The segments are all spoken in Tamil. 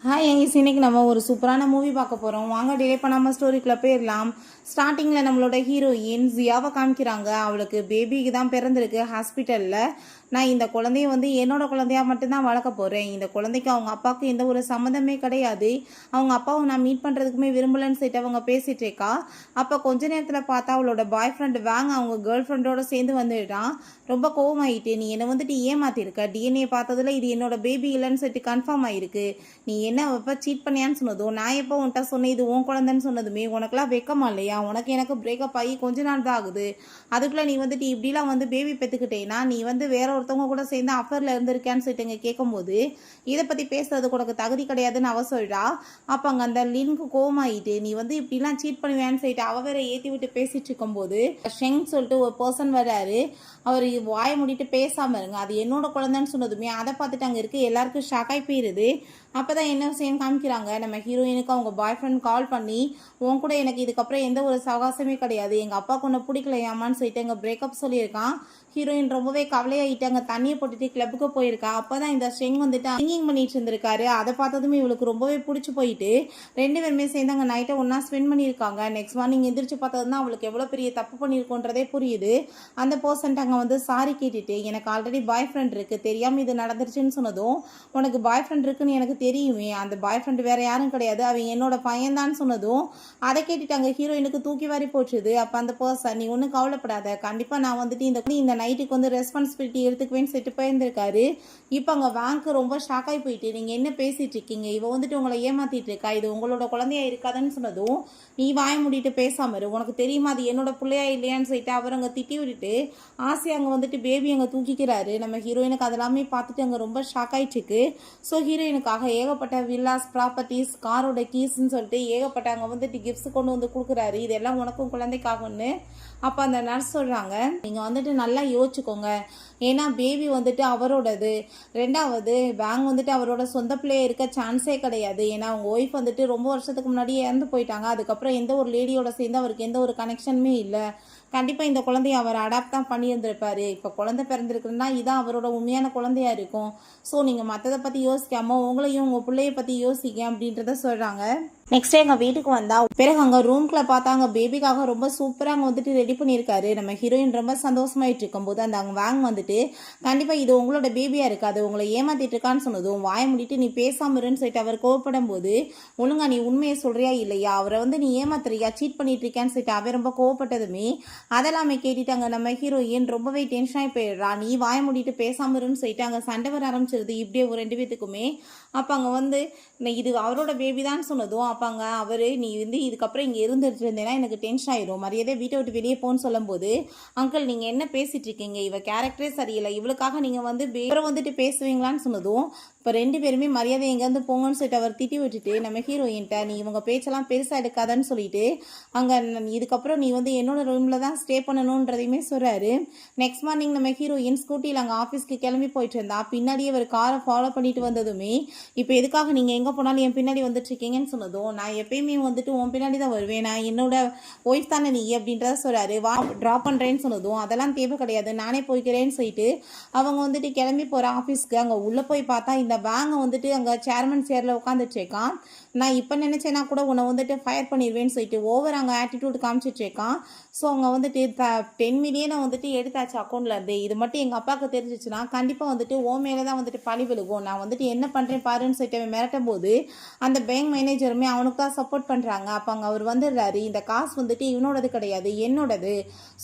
ஹாய் ஐஸ், இன்னைக்கு நம்ம ஒரு சூப்பரான மூவி பார்க்க போகிறோம். வாங்க டிலே பண்ணாமல் ஸ்டோரிக்குள்ளே போயிடலாம். ஸ்டார்டிங்கில் நம்மளோட ஹீரோயின் ஜியாவை காமிக்கிறாங்க. அவளுக்கு பேபிக்கு தான் பிறந்திருக்கு ஹாஸ்பிட்டலில். நான் இந்த குழந்தைய என்னோட குழந்தையா மட்டும்தான் வளர்க்க போகிறேன். இந்த குழந்தைக்கு அவங்க அப்பாவுக்கு எந்த ஒரு சம்மந்தமே கிடையாது. அவங்க அப்பாவை நான் மீட் பண்ணுறதுக்குமே விரும்பலன்னு சொல்லிட்டு அவங்க பேசிகிட்டு இருக்கா. அப்போ கொஞ்ச நேரத்தில் பார்த்தா அவளோட பாய் ஃப்ரெண்ட் வாங்க அவங்க கேர்ள் ஃப்ரெண்டோட சேர்ந்து வந்துட்டான். ரொம்ப கோவமாயிட்டு, நீ என்னை ஏமாத்திருக்க, டிஎன்ஏ பார்த்ததுல இது என்னோட பேபி இல்லைன்னு சொல்லிட்டு கன்ஃபார்ம் ஆயிருக்கு. நீ என்ன எப்போ சீட் பண்ணியான்னு சொன்னதும், நான் எப்போ உன்ட்ட சொன்னேன் இது உன் குழந்தைன்னு சொன்னதுமே உனக்குலாம் வெக்கமா இல்லையா? உனக்கு எனக்கு பிரேக்கப் ஆகி கொஞ்ச நாள் தான் ஆகுது, அதுக்குள்ளே நீ இப்படிலாம் பேபி பெற்றுக்கிட்டேன்னா நீ வேற ஒருத்தவங்க கூட சேர்ந்து அஃபரில் இருந்திருக்கேன்னு சொல்லிட்டு இங்கே கேட்கும்போது, இதை பற்றி பேசுறதுக்கு உனக்கு தகுதி கிடையாதுன்னு அவ சொல்றா. அப்போ அங்கே அந்த லின்க்கு கோவமாயிட்டு, நீ இப்படிலாம் சீட் பண்ணுவேன்னு சொல்லிட்டு அவ வேற ஏற்றி விட்டு பேசிட்டு இருக்கும்போது ஷெங் சொல்லிட்டு ஒரு பர்சன் வராரு. அவர் வாயை மூடிட்டு பேசாமல் இருங்க, அது என்னோட குழந்தைன்னு சொன்னதுமே அதை பார்த்துட்டு அங்கே இருக்கு எல்லாருக்கும் ஷாக்காய் போயிருது. அப்போ தான் என்ன விஷயம் காமிக்கிறாங்க, நம்ம ஹீரோயினுக்கு அவங்க பாய் ஃப்ரெண்ட் கால் பண்ணி, உன் கூட எனக்கு இதுக்கப்புறம் எந்த ஒரு சவகாசமே கிடையாது, எங்கள் அப்பாவுக்கு ஒன்று பிடிக்கலையாமான்னு சொல்லிட்டு எங்கள் பிரேக்கப் சொல்லியிருக்கான். ஹீரோயின் ரொம்பவே கவலையாகிட்டு அங்கே தண்ணியை போட்டுட்டு கிளப்புக்கு போயிருக்கா. அப்போ தான் இந்த ஷெங் சிங்கிங் பண்ணிட்டு இருந்திருக்காரு. அதை பார்த்ததுமே இவளுக்கு ரொம்பவே பிடிச்சி போயிட்டு ரெண்டு பேருமே சேர்ந்து அங்கே நைட்டை ஒன்றா ஸ்பெண்ட் பண்ணியிருக்காங்க. நெக்ஸ்ட் மார்னிங் எந்திரிச்சு பார்த்தது தான் அவளுக்கு எவ்வளோ பெரிய தப்பு பண்ணியிருக்கோன்றதே புரியுது. அந்த பர்சன்ட் அங்கே சாரி கேட்டுட்டு, எனக்கு ஆல்ரெடி பாய் ஃப்ரெண்ட் இருக்குது, தெரியாமல் இது நடந்துருச்சுன்னு சொன்னதும், உனக்கு பாய் ஃப்ரெண்ட் இருக்குன்னு எனக்கு தெரியுமே, அந்த பாய் ஃப்ரெண்ட் வேற யாரும் கிடையாது, அவன் என்னோட பையன்தான் சொன்னதும் அதை கேட்டுட்டு அங்கே ஹீரோயினுக்கு தூக்கி வாரி போச்சுது. அப்போ அந்த பர்சன், நீ ஒன்றும் கவலைப்படாத, கண்டிப்பாக நான் இந்த நைட்டுக்கு ரெஸ்பான்சிபிலிட்டி எடுத்துக்குவேன்னு செட்டு போயிருந்திருக்காரு. இப்போ அங்கே வாங்க ரொம்ப ஷாக்காகி போயிட்டு, நீங்கள் என்ன பேசிட்டு இருக்கீங்க, இவ உங்களை ஏமாத்திட்டு இருக்கா, இது உங்களோட குழந்தையா இருக்காதுன்னு சொன்னதும், நீ வாய மூடிட்டு பேசாம இரு, உனக்கு தெரியுமா அது என்னோட பிள்ளையா இல்லையான்னு சொல்லிட்டு அவர் அங்கே திட்டி விட்டுட்டு ஆசையாக அங்கே பேபி அங்கே தூக்கிக்கிறாரு. நம்ம ஹீரோயினுக்கு அதெல்லாமே பார்த்துட்டு அங்கே ரொம்ப ஷாக் ஆயிட்டு இருக்கு. ஸோ ஹீரோயினுக்காக ஏகப்பட்ட வில்லாஸ், ப்ராப்பர்ட்டிஸ், காரோட கீஸ்ன்னு சொல்லிட்டு ஏகப்பட்ட அங்கே கிஃப்ட்ஸ் கொண்டு கொடுக்குறாரு, இதெல்லாம் உனக்கும் குழந்தைக்காகன்னு. அப்போ அந்த நர்ஸ் சொல்கிறாங்க, நீங்கள் நல்லா யோசிச்சுக்கோங்க, ஏன்னா பேபி அவரோடது, ரெண்டாவது பேங்க் அவரோட சொந்த பிள்ளைய இருக்க சான்ஸே கிடையாது. ஏன்னா அவங்க ஒய்ஃப் ரொம்ப வருஷத்துக்கு முன்னாடியே இறந்து போயிட்டாங்க. அதுக்கப்புறம் எந்த ஒரு லேடியோட சேர்ந்து அவருக்கு எந்த ஒரு கனெக்ஷனுமே இல்லை. கண்டிப்பாக இந்த குழந்தைய அவர் அடாப்ட் தான் பண்ணியிருந்திருப்பாரு. இப்போ குழந்தை பிறந்திருக்குன்னா இதான் அவரோட உண்மையான குழந்தையா இருக்கும். ஸோ நீங்கள் மற்றதை பற்றி யோசிக்காம உங்களையும் உங்கள் பிள்ளைய பற்றி யோசிக்க அப்படின்றத சொல்கிறாங்க. நெக்ஸ்ட் எங்கள் வீட்டுக்கு வந்தா பிறகு அங்கே ரூம்குள்ள பார்த்தா அங்கே பேபிக்காக ரொம்ப சூப்பராக அங்கே ரெடி பண்ணியிருக்காரு. நம்ம ஹீரோயின் ரொம்ப சந்தோஷமாயிட்டு இருக்கும்போது அந்த அங்கே வாங்க கண்டிப்பாக இது உங்களோட பேபியாக இருக்காது, உங்களை ஏமாத்திட்டு இருக்கான்னு சொன்னதும், வாய முடிட்டு நீ பேசாம இருன்னு சொல்லிட்டு அவர் கோவப்படும் போது, ஒழுங்கா நீ உண்மையை சொல்றியா இல்லையா, அவரை நீ ஏமாத்துறியா, சீட் பண்ணிட்டு இருக்கான்னு சொல்லிட்டு அவர் ரொம்ப கோவப்பட்டதுமே அதெல்லாமே கேட்டுட்டாங்க. நம்ம ஹீரோயின் ரொம்பவே டென்ஷனாகி போயிடுறா. நீ வாய முடிட்டு பேசாம இருன்னு சொல்லிட்டு அங்கே சண்டை வர ஆரம்பிச்சிருது இப்படியே ஒரு ரெண்டு பேத்துக்குமே. அப்போ அங்கே இது அவரோட பேபி தான் சொன்னதும் அப்பாங்க அவர், நீ இதுக்கப்புறம் இங்கே இருந்துட்டு இருந்தேன்னா எனக்கு டென்ஷன் ஆயிரும், மரியாதை வீட்டை விட்டு வெளியே போன்னு சொல்லும்போது, அங்கிள் நீங்கள் என்ன பேசிட்டு இருக்கீங்க, இவ கேரக்டரே சரியில்லை, இவளுக்காக நீங்கள் வேற பேசுவீங்களான்னு சொன்னதும், இப்போ ரெண்டு பேருமே மரியாதை எங்கேருந்து போங்கன்னு சொல்லிட்டு அவர் திட்டி விட்டுட்டு நம்ம ஹீரோயின்ட்ட, நீ இவங்க பேச்செல்லாம் பெருசாக எடுக்காதன்னு சொல்லிட்டு அங்கே இதுக்கப்புறம் நீ என்னோட ரூமில் தான் ஸ்டே பண்ணணுன்றதையுமே சொல்கிறாரு. நெக்ஸ்ட் மார்னிங் நம்ம ஹீரோயின் ஸ்கூட்டியில் அங்கே ஆஃபீஸ்க்கு கிளம்பி போயிட்டு இருந்தா. பின்னாடியே அவர் காரை ஃபாலோ பண்ணிட்டு வந்ததுமே, இப்போ எதுக்காக நீங்கள் எங்கே போனாலும் என் பின்னாடி இருக்கீங்கன்னு சொன்னதும், நான் எப்பயுமே உன் பின்னாடி தான் வருவேன், நான் என்னோட ஒய்ஃப் தானே நீ அப்படின்றத சொல்கிறாரு. வா ட்ராப் பண்ணுறேன்னு சொன்னதும், அதெல்லாம் தேவை கிடையாது, நானே போய்க்கிறேன்னு சொல்லிட்டு அவங்க கிளம்பி போகிற ஆஃபீஸ்க்கு. அங்கே உள்ளே போய் பார்த்தா இந்த பேங்கை அங்கே சேர்மன் சேரில் உட்காந்துட்டு இருக்கான். நான் இப்போ நினச்சேன்னா கூட உன்னை ஃபயர் பண்ணிடுவேன்னு சொல்லிட்டு ஓவர் அங்கே ஆட்டிடியூட் காமிச்சிட்டு இருக்கான். ஸோ அவங்க 10 மில்லியனை எடுத்தாச்சு அக்கௌண்ட்டில் இருந்து. இது மட்டும் எங்கள் அப்பாவுக்கு தெரிஞ்சிச்சுன்னா கண்டிப்பாக ஓ மேலே தான் பழி விழுகும். நான் என்ன பண்ணுறேன் பாருன்னு சொல்லிட்டு மிரட்டும் போது அந்த பேங்க் மேனேஜருமே அவனுக்கு தான் சப்போர்ட் பண்ணுறாங்க. அப்போ அங்கே அவர் வந்துடுறாரு, இந்த காசு இவனோடது கிடையாது, என்னோடது.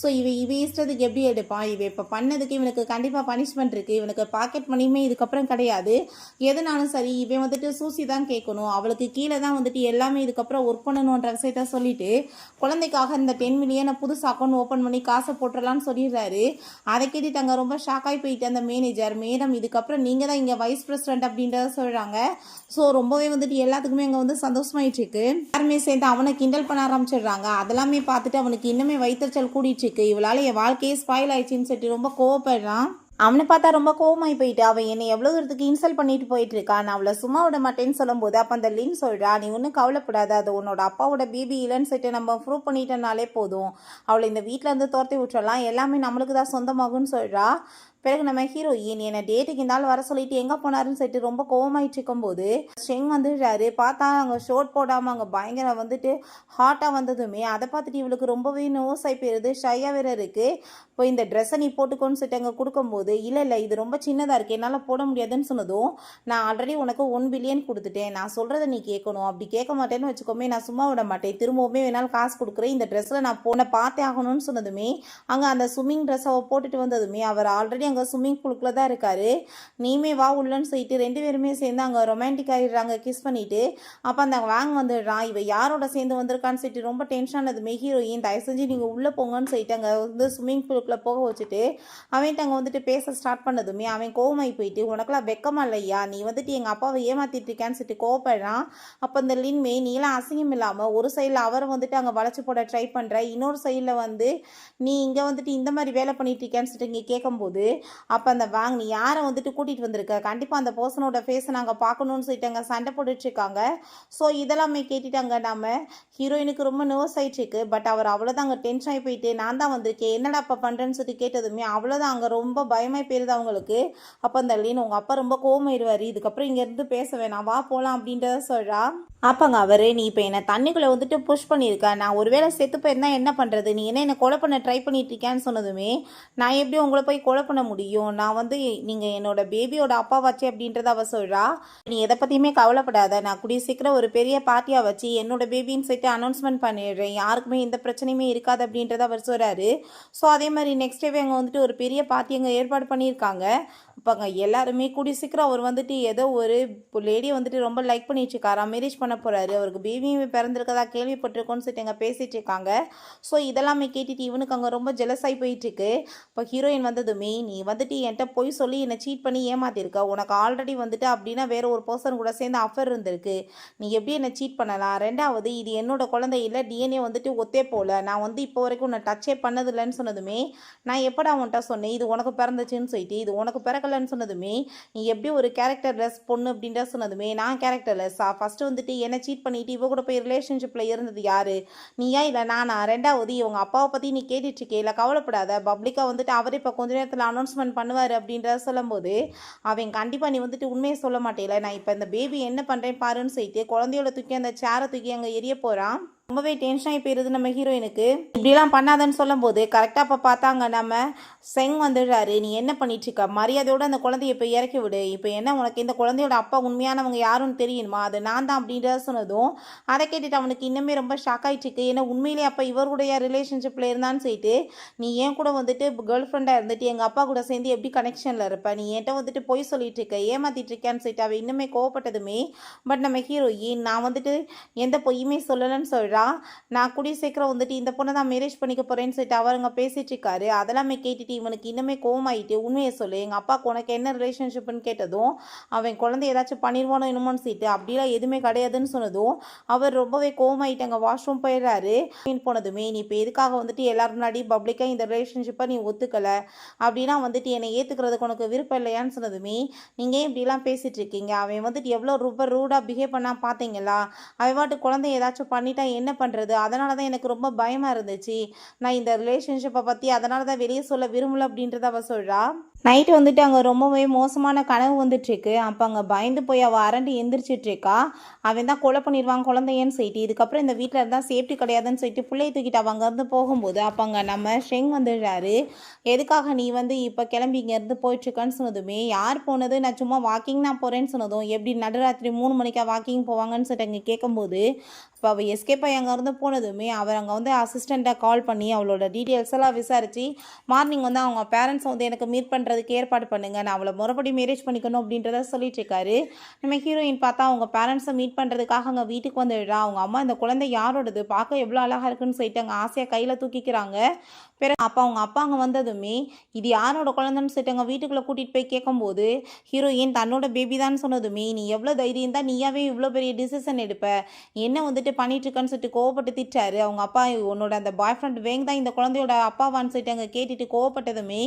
ஸோ இவ இஷ்டத்துக்கு எப்படி எடுப்பான், இவ இப்போ பண்ணதுக்கு இவனுக்கு கண்டிப்பாக பனிஷ்மெண்ட் இருக்குது, இவனுக்கு பாக்கெட் மணியுமே இதுக்கப்புறம் கிடையாது, எதுனாலும் சரி இவன் சூசி தான் கேட்கணும், அவளுக்கு கீழே தான் எல்லாமே இதுக்கப்புறம் ஒர்க் பண்ணணுன்ற விஷயத்த சொல்லிட்டு குழந்தைக்காக இந்த 10 மில்லியனை புதுசு அக்கௌண்ட் ஓப்பன் பண்ணி காசை போட்டுடலான்னு சொல்லிடுறாரு. அதை கேட்டுட்டு அங்கே ரொம்ப ஷாக்காகி போயிட்டு அந்த மேனேஜர், மேடம் இதுக்கப்புறம் நீங்கள் தான் இங்கே வைஸ் பிரசிடென்ட் அப்படின்றத சொல்கிறாங்க. ஸோ ரொம்பவே எல்லாத்துக்குமே அங்கே சந்தோஷமாயிட்டு இருக்கு. யாருமே சேர்ந்து அவனை கிண்டல் பண்ண ஆரம்பிச்சிடுறாங்க. அதெல்லாமே பார்த்துட்டு அவனுக்கு இன்னுமே வயிற்றுச்சல் கூடிட்டு இருக்கு. இவளால் என் வாழ்க்கையே ஸ்பாயில் ஆயிடுச்சின்னு சொல்லிட்டு ரொம்ப கோவப்படுறான். அவனை பார்த்தா ரொம்ப கோவமாகி போயிட்டு, அவன் என்னை எவ்வளோ தூரத்துக்கு இன்சல்ட் பண்ணிட்டு போயிட்டு இருக்கா, நான் அவளை சும்மா விட மாட்டேன்னு சொல்லும்போது அப்போ அந்த லின் சொல்கிறா, நீ ஒன்றும் கவலைப்படாத, அது உன்னோட அப்பாவோட பேபி இல்லைன்னு சொல்லிட்டு நம்ம ப்ரூவ் பண்ணிட்டனாலே போதும், அவளை இந்த வீட்டில் துரத்தி விட்டுறலாம், எல்லாமே நம்மளுக்கு தான் சொந்தமாகும்னு சொல்கிறா. பிறகு நம்ம ஹீரோயின் என்னை டேட்டுக்கு இந்த ஆள் வர சொல்லிட்டு எங்கே போனாருன்னு சொல்லிட்டு ரொம்ப கோவமாயிட்டு இருக்கும்போது ஷெங் வந்துடுறாரு. பார்த்தா அங்கே ஷோட் போடாமல் அங்கே பயங்கர வந்துட்டு ஹாட்டாக வந்ததுமே அதை பார்த்துட்டு இவளுக்கு ரொம்பவே நோஸ் ஆகி போயிடுது. ஷையாக வேற இருக்குது. இப்போ இந்த ட்ரெஸ்ஸை நீ போட்டுக்கோன்னு சொல்லிட்டு அங்கே கொடுக்கும்போது இல்லை இது ரொம்ப சின்னதாக இருக்குது, என்னால் போட முடியாதுன்னு சொன்னதும் நான் ஆல்ரெடி உனக்கு 1 பில்லியன் கொடுத்துட்டேன், நான் சொல்கிறத நீ கேட்கணும், அப்படி கேட்க மாட்டேன்னு வச்சுக்கோமே நான் சும்மா விட மாட்டேன், திரும்பவுமே வேணாலும் காசு கொடுக்குறேன், இந்த ட்ரெஸ்ஸில் நான் போன பார்த்தே ஆகணும்னு சொன்னதுமே அங்கே அந்த ஸ்விம்மிங் ட்ரெஸ் அவள் போட்டுட்டு வந்ததுமே அவர் ஆல்ரெடி அங்கே ஸ்விம்மிங் பூலுக்குள்ள தான் இருக்காரு. நீமே வா உள்ளன்னு சொல்லிட்டு 2 பேருமே சேர்ந்து அங்கே ரொமான்டிக் ஆகிடுறாங்க, கிஸ் பண்ணிட்டு. அப்போ அந்த வாங் வந்துடுறான். இவ யாரோட சேர்ந்து வந்திருக்கான்னு சொல்லிட்டு ரொம்ப டென்ஷன் ஆனதுமே ஹீரோயின் தயவு செஞ்சு நீங்கள் உள்ளே போங்கன்னு சொல்லிட்டு அங்கே வந்து ஸ்விம்மிங் பூலுக்குள்ளே போக வச்சுட்டு அவன்கிட்ட அங்கே வந்துட்டு பேச ஸ்டார்ட் பண்ணதுமே அவன் கோவமாகி போயிட்டு உனக்கெல்லாம் வெக்கமா இல்லையா, நீ வந்துட்டு எங்கள் அப்பாவை ஏமாத்திட்டு இருக்கான்னு சொல்லிட்டு கோவப்படுறான். அப்போ இந்த லின்மே நீலாம் அசிங்கம் இல்லாமல் ஒரு சைடில் அவரை வந்துட்டு அங்கே வளைச்சு போட ட்ரை பண்ணுற, இன்னொரு சைடில் வந்து நீ இங்கே வந்துட்டு இந்த மாதிரி வேலை பண்ணிட்டு இருக்கேன்னு சொல்லிட்டு இங்கே கேட்கும்போது அப்போ அந்த வாங் நீ யாரை வந்துட்டு கூட்டிகிட்டு வந்திருக்க, கண்டிப்பாக அந்த பர்சனோட ஃபேஸை நாங்கள் பார்க்கணுன்னு சொல்லிட்டு அங்கே சண்டை போட்டுட்ருக்காங்க. ஸோ இதெல்லாமே கேட்டுட்டாங்க. நம்ம ஹீரோயினுக்கு ரொம்ப நர்வஸ் ஆகிட்டுருக்கு. பட் அவர் அவ்வளோதான் அங்கே டென்ஷன் ஆகி போயிட்டு நான் தான் வந்திருக்கேன் என்னடா அப்போ பண்ணுறேன்னு சொல்லிட்டு கேட்டதுமே அவ்வளோதான் அங்கே ரொம்ப பயமாக போயிருது அவங்களுக்கு. அப்போ அந்த லீன் உங்கள் அப்பா ரொம்ப கோவமாயிடுவார், இதுக்கப்புறம் இங்கேருந்து பேச வேணாம் வா போகலாம் அப்படின்றத சொல்கிறா. அப்போங்க அவர் நீ இப்போ என்னை தண்ணிக்குள்ளே வந்துட்டு புஷ் பண்ணியிருக்க, நான் ஒருவேளை செத்து போயிருந்தா என்ன பண்ணுறது, நீ என்னை கொலை பண்ண ட்ரை பண்ணிட்டு இருக்கேன்னு சொன்னதுமே நான் எப்படி உங்களை போய் கொலை பண்ண முடியும், நான் வந்து நீங்கள் என்னோட பேபியோட அப்பாவாச்சு அப்படின்றத அவ சொல்கிறா. நீ எதை பற்றியுமே கவலைப்படாத, நான் கூடிய சீக்கிரம் ஒரு பெரிய பார்ட்டியாக வச்சு என்னோட பேபின்னு சொல்லிட்டு அனௌன்ஸ்மெண்ட் பண்ணிடுறேன், யாருக்குமே எந்த பிரச்சனையுமே இருக்காது அப்படின்றத அவர் சொல்கிறாரு. ஸோ அதே மாதிரி நெக்ஸ்ட் டே அங்கே வந்துட்டு ஒரு பெரிய பார்ட்டி அங்கே ஏற்பாடு பண்ணியிருக்காங்க. அப்போ அங்கே எல்லாருமே கூடிய சீக்கிரம் அவர் வந்துட்டு ஏதோ ஒரு லேடியை வந்துட்டு ரொம்ப லைக் பண்ணிட்டு இருக்காரா, மேரேஜ் பண்ண போகிறாரு, அவருக்கு பேபியுமே பிறந்திருக்கதா கேள்விப்பட்டிருக்கோன்னு சொல்லிட்டு அங்கே பேசிகிட்டு இருக்காங்க. ஸோ இதெல்லாமே கேட்டுட்டு இவனுக்கு அங்கே ரொம்ப ஜெலஸாகி போயிட்டுருக்கு. இப்போ ஹீரோயின் வந்ததுமே நீ வந்துட்டு என்கிட்ட போய் சொல்லி என்னை சீட் பண்ணி ஏமாத்திருக்க, உனக்கு ஆல்ரெடி வந்துட்டு அப்படின்னா வேற ஒரு பர்சன் கூட சேர்ந்து அஃபர் இருந்திருக்கு, நீ எப்படி என்னை சீட் பண்ணலாம், ரெண்டாவது இது என்னோட குழந்தை இல்லை, டிஎன்ஏ வந்துட்டு ஒத்தே போல, நான் வந்து இப்போ வரைக்கும் உன்னை டச்சே பண்ணதில்லைன்னு சொன்னதுமே நான் எப்படா உன்ட்ட சொன்னேன் இது உனக்கு பிறந்துச்சுன்னு சொல்லிட்டு, இது உனக்கு பிறக்கலன்னு சொன்னதுமே நீ எப்படி ஒரு கேரக்டர்லெஸ் பொண்ணு அப்படின்ற சொன்னதுமே நான் கேரக்டர்லெஸ்ஸா, ஃபர்ஸ்ட் வந்துட்டு என்னை சீட் பண்ணிட்டு இவ கூட போய் ரிலேஷன்ஷிப்பில் இருந்தது யாரு, நீயா இல்லை நானா, ரெண்டாவது இவங்க அப்பாவை பற்றி நீ கேட்டுட்டு இருக்கே, இல்லை கவலைப்படாத பப்ளிக்காக வந்துட்டு அவர் இப்போ கொஞ்ச நேரத்தில் அனௌன்ஸ்மெண்ட் பண்ணுவார் அப்படின்றத சொல்லும்போது அவன் கண்டிப்பாக நீ வந்துட்டு உண்மையை சொல்ல மாட்டேல, நான் இப்போ இந்த பேபி என்ன பண்ணுறேன் பாருன்னு சொல்லிட்டு குழந்தையோட தூக்கி அந்த சேரை தூக்கி அங்கே எரிய போகிறான். ரொம்பவே டென்ஷன் ஆகி போயிருது நம்ம ஹீரோயினுக்கு. இப்படிலாம் பண்ணாதன்னு சொல்லும் போது கரெக்டாக இப்போ பார்த்தாங்க நம்ம செங் வந்துடுறாரு. நீ என்ன பண்ணிட்டு இருக்க, மரியாதையோட அந்த குழந்தைய இப்போ இறக்கி விடு, இப்போ என்ன உனக்கு இந்த குழந்தையோட அப்பா உண்மையானவங்க யாருன்னு தெரியுமா, அது நான் தான் அப்படின்றத சொன்னதும் அதை கேட்டுட்டு அவனுக்கு இன்னுமே ரொம்ப ஷாக் ஆகிட்டு இருக்கு. ஏன்னா உண்மையிலே அப்போ இவருடைய ரிலேஷன்ஷிப்பில் இருந்தான்னு சொல்லிட்டு நீ ஏன் கூட வந்துட்டு கேர்ள் ஃப்ரெண்டாக இருந்துட்டு எங்கள் அப்பா கூட சேர்ந்து எப்படி கனெக்ஷனில் இருப்ப, நீ என்கிட்ட வந்துட்டு போய் சொல்லிட்டு இருக்க, ஏமாத்திட்டு இருக்கேன்னு சொல்லிட்டு அவள் இன்னுமே கோவப்பட்டதுமே பட் நம்ம ஹீரோயின் நான் வந்துட்டு எந்த பொய்யுமே சொல்லலைன்னு சொல்கிறா. நான் கூடிய சீக்கிரம் வந்துட்டு இந்த பொண்ணை தான் மேரேஜ் பண்ணிக்க போறேன்னு சொல்லிட்டு அவருங்க பேசிட்டு இருக்காரு. அதெல்லாமே கேட்டுட்டு இவனுக்கு இன்னுமே கோவமாயிட்டு உண்மையை சொல்லு, எங்கள் அப்பாவுக்கு உனக்கு என்ன ரிலேஷன்ஷிப்னு கேட்டதும் அவன் குழந்தை ஏதாச்சும் பண்ணிடுவானோ என்னமோன்னு சொல்லிட்டு அப்படிலாம் எதுவுமே கிடையாதுன்னு சொன்னதும் அவர் ரொம்பவே கோவமாயிட்டு அங்கே வாஷ்ரூம் போயிடுறாரு. போனதுமே நீ இப்போ எதுக்காக வந்துட்டு எல்லாரும் முன்னாடி பப்ளிக்காக இந்த ரிலேஷன்ஷிப்பை நீ ஒத்துக்கலை அப்படின்னா வந்துட்டு என்னை ஏற்றுக்கிறதுக்கு உனக்கு விருப்பம் இல்லையான்னு சொன்னதுமே நீங்கள் இப்படிலாம் பேசிட்டு இருக்கீங்க, அவன் வந்துட்டு எவ்வளோ ரொம்ப ரூடாக பிஹேவ் பண்ணா பார்த்தீங்களா, அவன் வாட்டு குழந்தை ஏதாச்சும் பண்ணிட்டா என்ன பண்ணுறது, அதனால தான் எனக்கு ரொம்ப பயமாக இருந்துச்சு, நான் இந்த ரிலேஷன்ஷிப்பை பற்றி அதனால தான் வெளியே சொல்ல விரும்பல அப்படின்றத அவள் சொல்கிறா. நைட்டு வந்துட்டு அங்கே ரொம்பவே மோசமான கனவு வந்துட்டுருக்கு. அப்போ அங்கே பயந்து போய் அவள் அரண்டு எந்திரிச்சிட்ருக்கா. அவன் தான் கொலை பண்ணிடுவான் குழந்தையன்னு சொல்லிட்டு, இதுக்கப்புறம் இந்த வீட்டில் இருந்தால் சேஃப்டி கிடையாதுன்னு சொல்லிட்டு பிள்ளையை தூக்கிட்டு அவள் அங்கேருந்து போகும்போது அப்போ அங்கே நம்ம ஷெங் வந்துடுறாரு. எதுக்காக நீ வந்து இப்போ கிளம்பி இங்கேருந்து போயிட்டுருக்கான்னு சொன்னதுமே யார் போனது, நான் சும்மா வாக்கிங் நான் போகிறேன்னு சொன்னதும் எப்படி நடுராத்திரி 3 மணிக்கா வாக்கிங் போவாங்கன்னு சொல்லிட்டு அங்கே கேட்கும்போது இப்போ அவள் எஸ்கேப் ஆகி அங்கேருந்து போனதுமே அவர் அங்கே வந்து அசிஸ்டண்ட்டை கால் பண்ணி அவளோட டீட்டெயில்ஸ் எல்லாம் விசாரித்து மார்னிங் வந்து அவங்க பேரண்ட்ஸை வந்து எனக்கு மீட் பண்ணுறதுக்கு ஏற்பாடு பண்ணுங்க, நான் அவளை முறைப்படி மேரேஜ் பண்ணிக்கணும் அப்படின்றத சொல்லிட்டு இருக்காரு. நம்ம ஹீரோயின் பார்த்தா அவங்க பேரண்ட்ஸை மீட் பண்ணுறதுக்காக அங்கே வீட்டுக்கு வந்துடுறா. அவங்க அம்மா இந்த குழந்தை யாரோடது, பார்க்க எவ்வளோ அழகாக இருக்குன்னு சொல்லிட்டு அங்கே ஆசையாக கையில் தூக்கிக்கிறாங்க. பிறகு அப்போ அவங்க அப்பா அங்கே வந்ததுமே இது யாரோட குழந்தைன்னு சொல்லிட்டு அங்கே வீட்டுக்குள்ளே கூட்டிகிட்டு போய் கேட்கும்போது ஹீரோயின் தன்னோட பேபி தான் சொன்னதுமே நீ எவ்வளோ தைரியம் தான் நீயாவே இவ்வளோ பெரிய டிசிஷன் எடுப்ப, என்ன வந்துட்டு பண்ணிட்டு இருக்கன்னு சொல்லிட்டு கோவப்பட்டு திட்டாரு. அவங்க அப்பா உன்னோட அந்த பாய் ஃப்ரெண்ட் வேங் தான் இந்த குழந்தையோட அப்பாவான்னு சொல்லிட்டு அங்கே கேட்டுட்டு கோவப்பட்டதுமே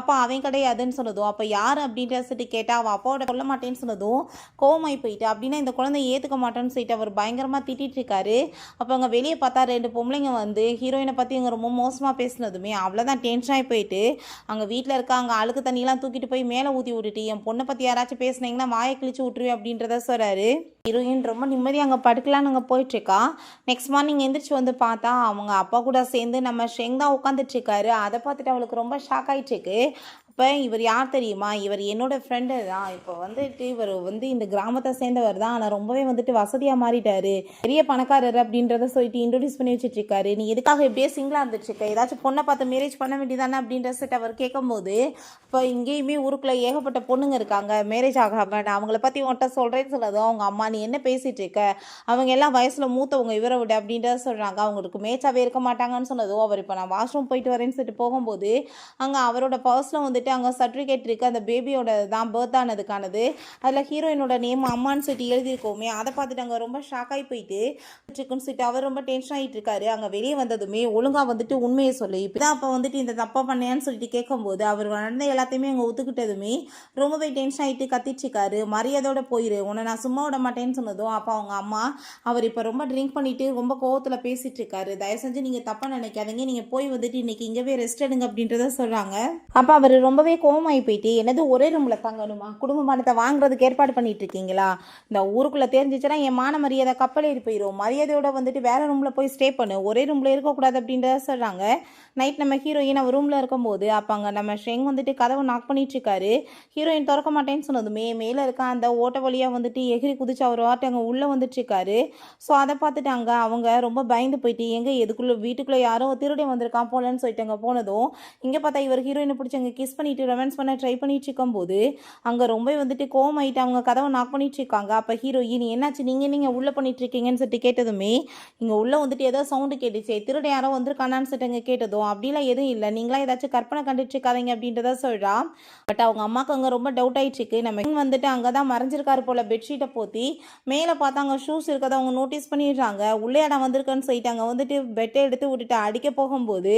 அப்பா அவன் கிடையாதுன்னு சொன்னதும் அப்போ யார் அப்படின்ற சொல்லிட்டு கேட்டால் அவள் அப்பாவோட சொல்ல மாட்டேன்னு சொன்னதும் கோவமாய் போயிட்டு அப்படின்னா இந்த குழந்தை ஏற்றுக்க மாட்டேன்னு சொல்லிட்டு அவர் பயங்கரமாக திட்டிட்டு இருக்காரு. அப்போ அங்கே வெளியே பார்த்தா 2 பொம்பளைங்க வந்து ஹீரோயினை பற்றி இங்கே ரொம்ப மோசமாக பேசினது சொன்னதுமே அவ்வளோதான் டென்ஷனாகி போயிட்டு அங்கே வீட்டில் இருக்க அங்கே அழுக்கு தண்ணியெலாம் தூக்கிட்டு போய் மேலே ஊற்றி விட்டுட்டு என் பொண்ணை பற்றி யாராச்சும் பேசுனீங்கன்னா வாயை கிழிச்சு விட்டுருவேன் அப்படின்றத சொல்கிறாரு. ஹீரோயின் ரொம்ப நிம்மதியாக அங்கே படுக்கலான்னு அங்கே போயிட்டுருக்கா. நெக்ஸ்ட் மார்னிங் எந்திரிச்சு வந்து பார்த்தா அவங்க அப்பா கூட சேர்ந்து நம்ம ஷெங் தான் உட்காந்துட்ருக்காரு. அதை பார்த்துட்டு அவளுக்கு ரொம்ப ஷாக் ஆகிட்டுருக்கு. இப்போ இவர் யார் தெரியுமா, இவர் என்னோடய ஃப்ரெண்டு தான். இப்போ வந்துட்டு இவர் இந்த கிராமத்தை சேர்ந்தவர் தான், ஆனால் ரொம்பவே வசதியாக மாறிட்டாரு, பெரிய பணக்காரர் அப்படின்றத சொல்லிட்டு இன்ட்ரோடியூஸ் பண்ணி வச்சுட்ருக்காரு. நீ எதுக்காக இப்படியே சிங்கிளாக இருந்துட்டுருக்க, ஏதாச்சும் பொண்ணை பார்த்து மேரேஜ் பண்ண வேண்டியதானே அப்படின்ற செட் அவர் கேட்கும்போது, இப்போ இங்கேயுமே ஊருக்குள்ளே ஏகப்பட்ட பொண்ணுங்க இருக்காங்க மேரேஜ் ஆகாம, நான் அவங்கள பற்றி உன்கிட்ட சொல்கிறேன்னு சொன்னதும் அவங்க அம்மா நீ என்ன பேசிகிட்டு இருக்க, அவங்க எல்லாம் வயசில் மூத்தவங்க இவரை விட அப்படின்றத சொல்கிறாங்க, அவங்களுக்கு மேட்சாகவே இருக்க மாட்டாங்கன்னு சொன்னதும் அவர் இப்போ நான் வாஷ்ரூம் போயிட்டு வரேன்னு சொல்லிட்டு போகும்போது அங்கே அவரோட பர்ஸில் அங்கே சர்டிஃபிகேட் இருக்குது, அந்த பேபியோட தான் பர்த் ஆனதுக்கானது, அதில் ஹீரோயினோட நேம் அம்மான்னு சொல்லிட்டு எழுதியிருக்கோமே. அதை பார்த்துட்டு அங்கே ரொம்ப ஷாக் ஆகி போயிட்டு இருக்குன்னு சொல்லிட்டு அவர் ரொம்ப டென்ஷன் ஆகிட்டு இருக்காரு. அங்கே வெளியே வந்ததுமே ஒழுங்காக உண்மையை சொல்லி இப்போதான் அப்போ இந்த தப்பா பண்ணேன்னு சொல்லிட்டு கேட்கும்போது அவர் நடந்த எல்லாத்தையுமே அங்கே ஒத்துக்கிட்டதுமே ரொம்பவே டென்ஷன் ஆகிட்டு கத்திச்சிருக்காரு. மரியாதையோட போயிரு, உன்னை நான் சும்மா விட மாட்டேன்னு சொன்னதும் அப்போ அவங்க அம்மா அவர் இப்போ ரொம்ப ட்ரிங்க் பண்ணிட்டு ரொம்ப கோவத்தில் பேசிட்டு இருக்காரு, தயவு செஞ்சு நீங்கள் தப்பாக நினைக்காதீங்க, நீங்கள் போய் இன்னைக்கு இங்கேவே ரெஸ்ட் எடுங்க அப்படின்றத சொல்கிறாங்க. அப்போ அவர் ரொம்பவே கோவமாகி போயிட்டு என்னது ஒரே ரூமில் தங்கணுமா, குடும்ப மானத்தை வாங்குறதுக்கு ஏற்பாடு பண்ணிட்டு இருக்கீங்களா, இந்த ஊருக்குள்ளே தெரிஞ்சிச்சுன்னா என் மான மரியாதை கப்பலேறி போயிடும், மரியாதையோட வேற ரூமில் போய் ஸ்டே பண்ணு, ஒரே ரூமில் இருக்கக்கூடாது அப்படின்றத சொல்கிறாங்க. நைட் நம்ம ஹீரோயின் அவர் ரூமில் இருக்கும்போது அப்போ அங்கே நம்ம ஷெங் கதவை நாக் பண்ணிட்டு இருக்காரு. ஹீரோயின் திறக்க மாட்டேன்னு சொன்னதுமே மேலே இருக்க அந்த ஓட்ட வழியாக எகிரி குதிச்சு அவர் அங்கே உள்ளே இருக்காரு. ஸோ அதை பார்த்துட்டு அங்கே அவங்க ரொம்ப பயந்து போயிட்டு எங்கே எதுக்குள்ளே வீட்டுக்குள்ளே யாரோ திருடி வந்திருக்கான் போலன்னு சொல்லிட்டு அங்கே போனதும் இங்கே பார்த்தா இவர் ஹீரோயினை பிடிச்சி அங்கே கிஸ் பண்ணிட்டு ரொமான்ஸ் பண்ண ட்ரை பண்ணிட்டு இருக்கும்போது அங்கே ரொம்ப கோவமாயிட்டு அவங்க கதவை நாக் பண்ணிட்டு இருக்காங்க. அப்போ ஹீரோயின் என்னாச்சு நீங்கள் உள்ளே பண்ணிட்டு இருக்கீங்கன்னு சொல்லிட்டு கேட்டதுமே இங்கே உள்ளே ஏதோ சவுண்டு கேட்டுச்சு, திருட யாரோ வந்திருக்கானான்னு சொல்லிட்டு அங்கே கேட்டதும் அப்படிலாம் எதுவும் இல்லை, நீங்களா ஏதாச்சும் கற்பனை கண்டுட்டு இருக்காதீங்க அப்படின்றத சொல்கிறா. பட் அவங்க அம்மாவுக்கு அங்கே ரொம்ப டவுட் ஆயிடுச்சு. நம்ம அங்கே தான் மறைஞ்சிருக்காரு போல பெட்ஷீட்டை போத்தி மேலே பார்த்தா அங்கே ஷூஸ் இருக்கதை அவங்க நோட்டீஸ் பண்ணிடுறாங்க. உள்ளே இடம் வந்திருக்குன்னு சொல்லிட்டு அங்கே பெட்டை எடுத்து விட்டுட்டு அடிக்க போகும்போது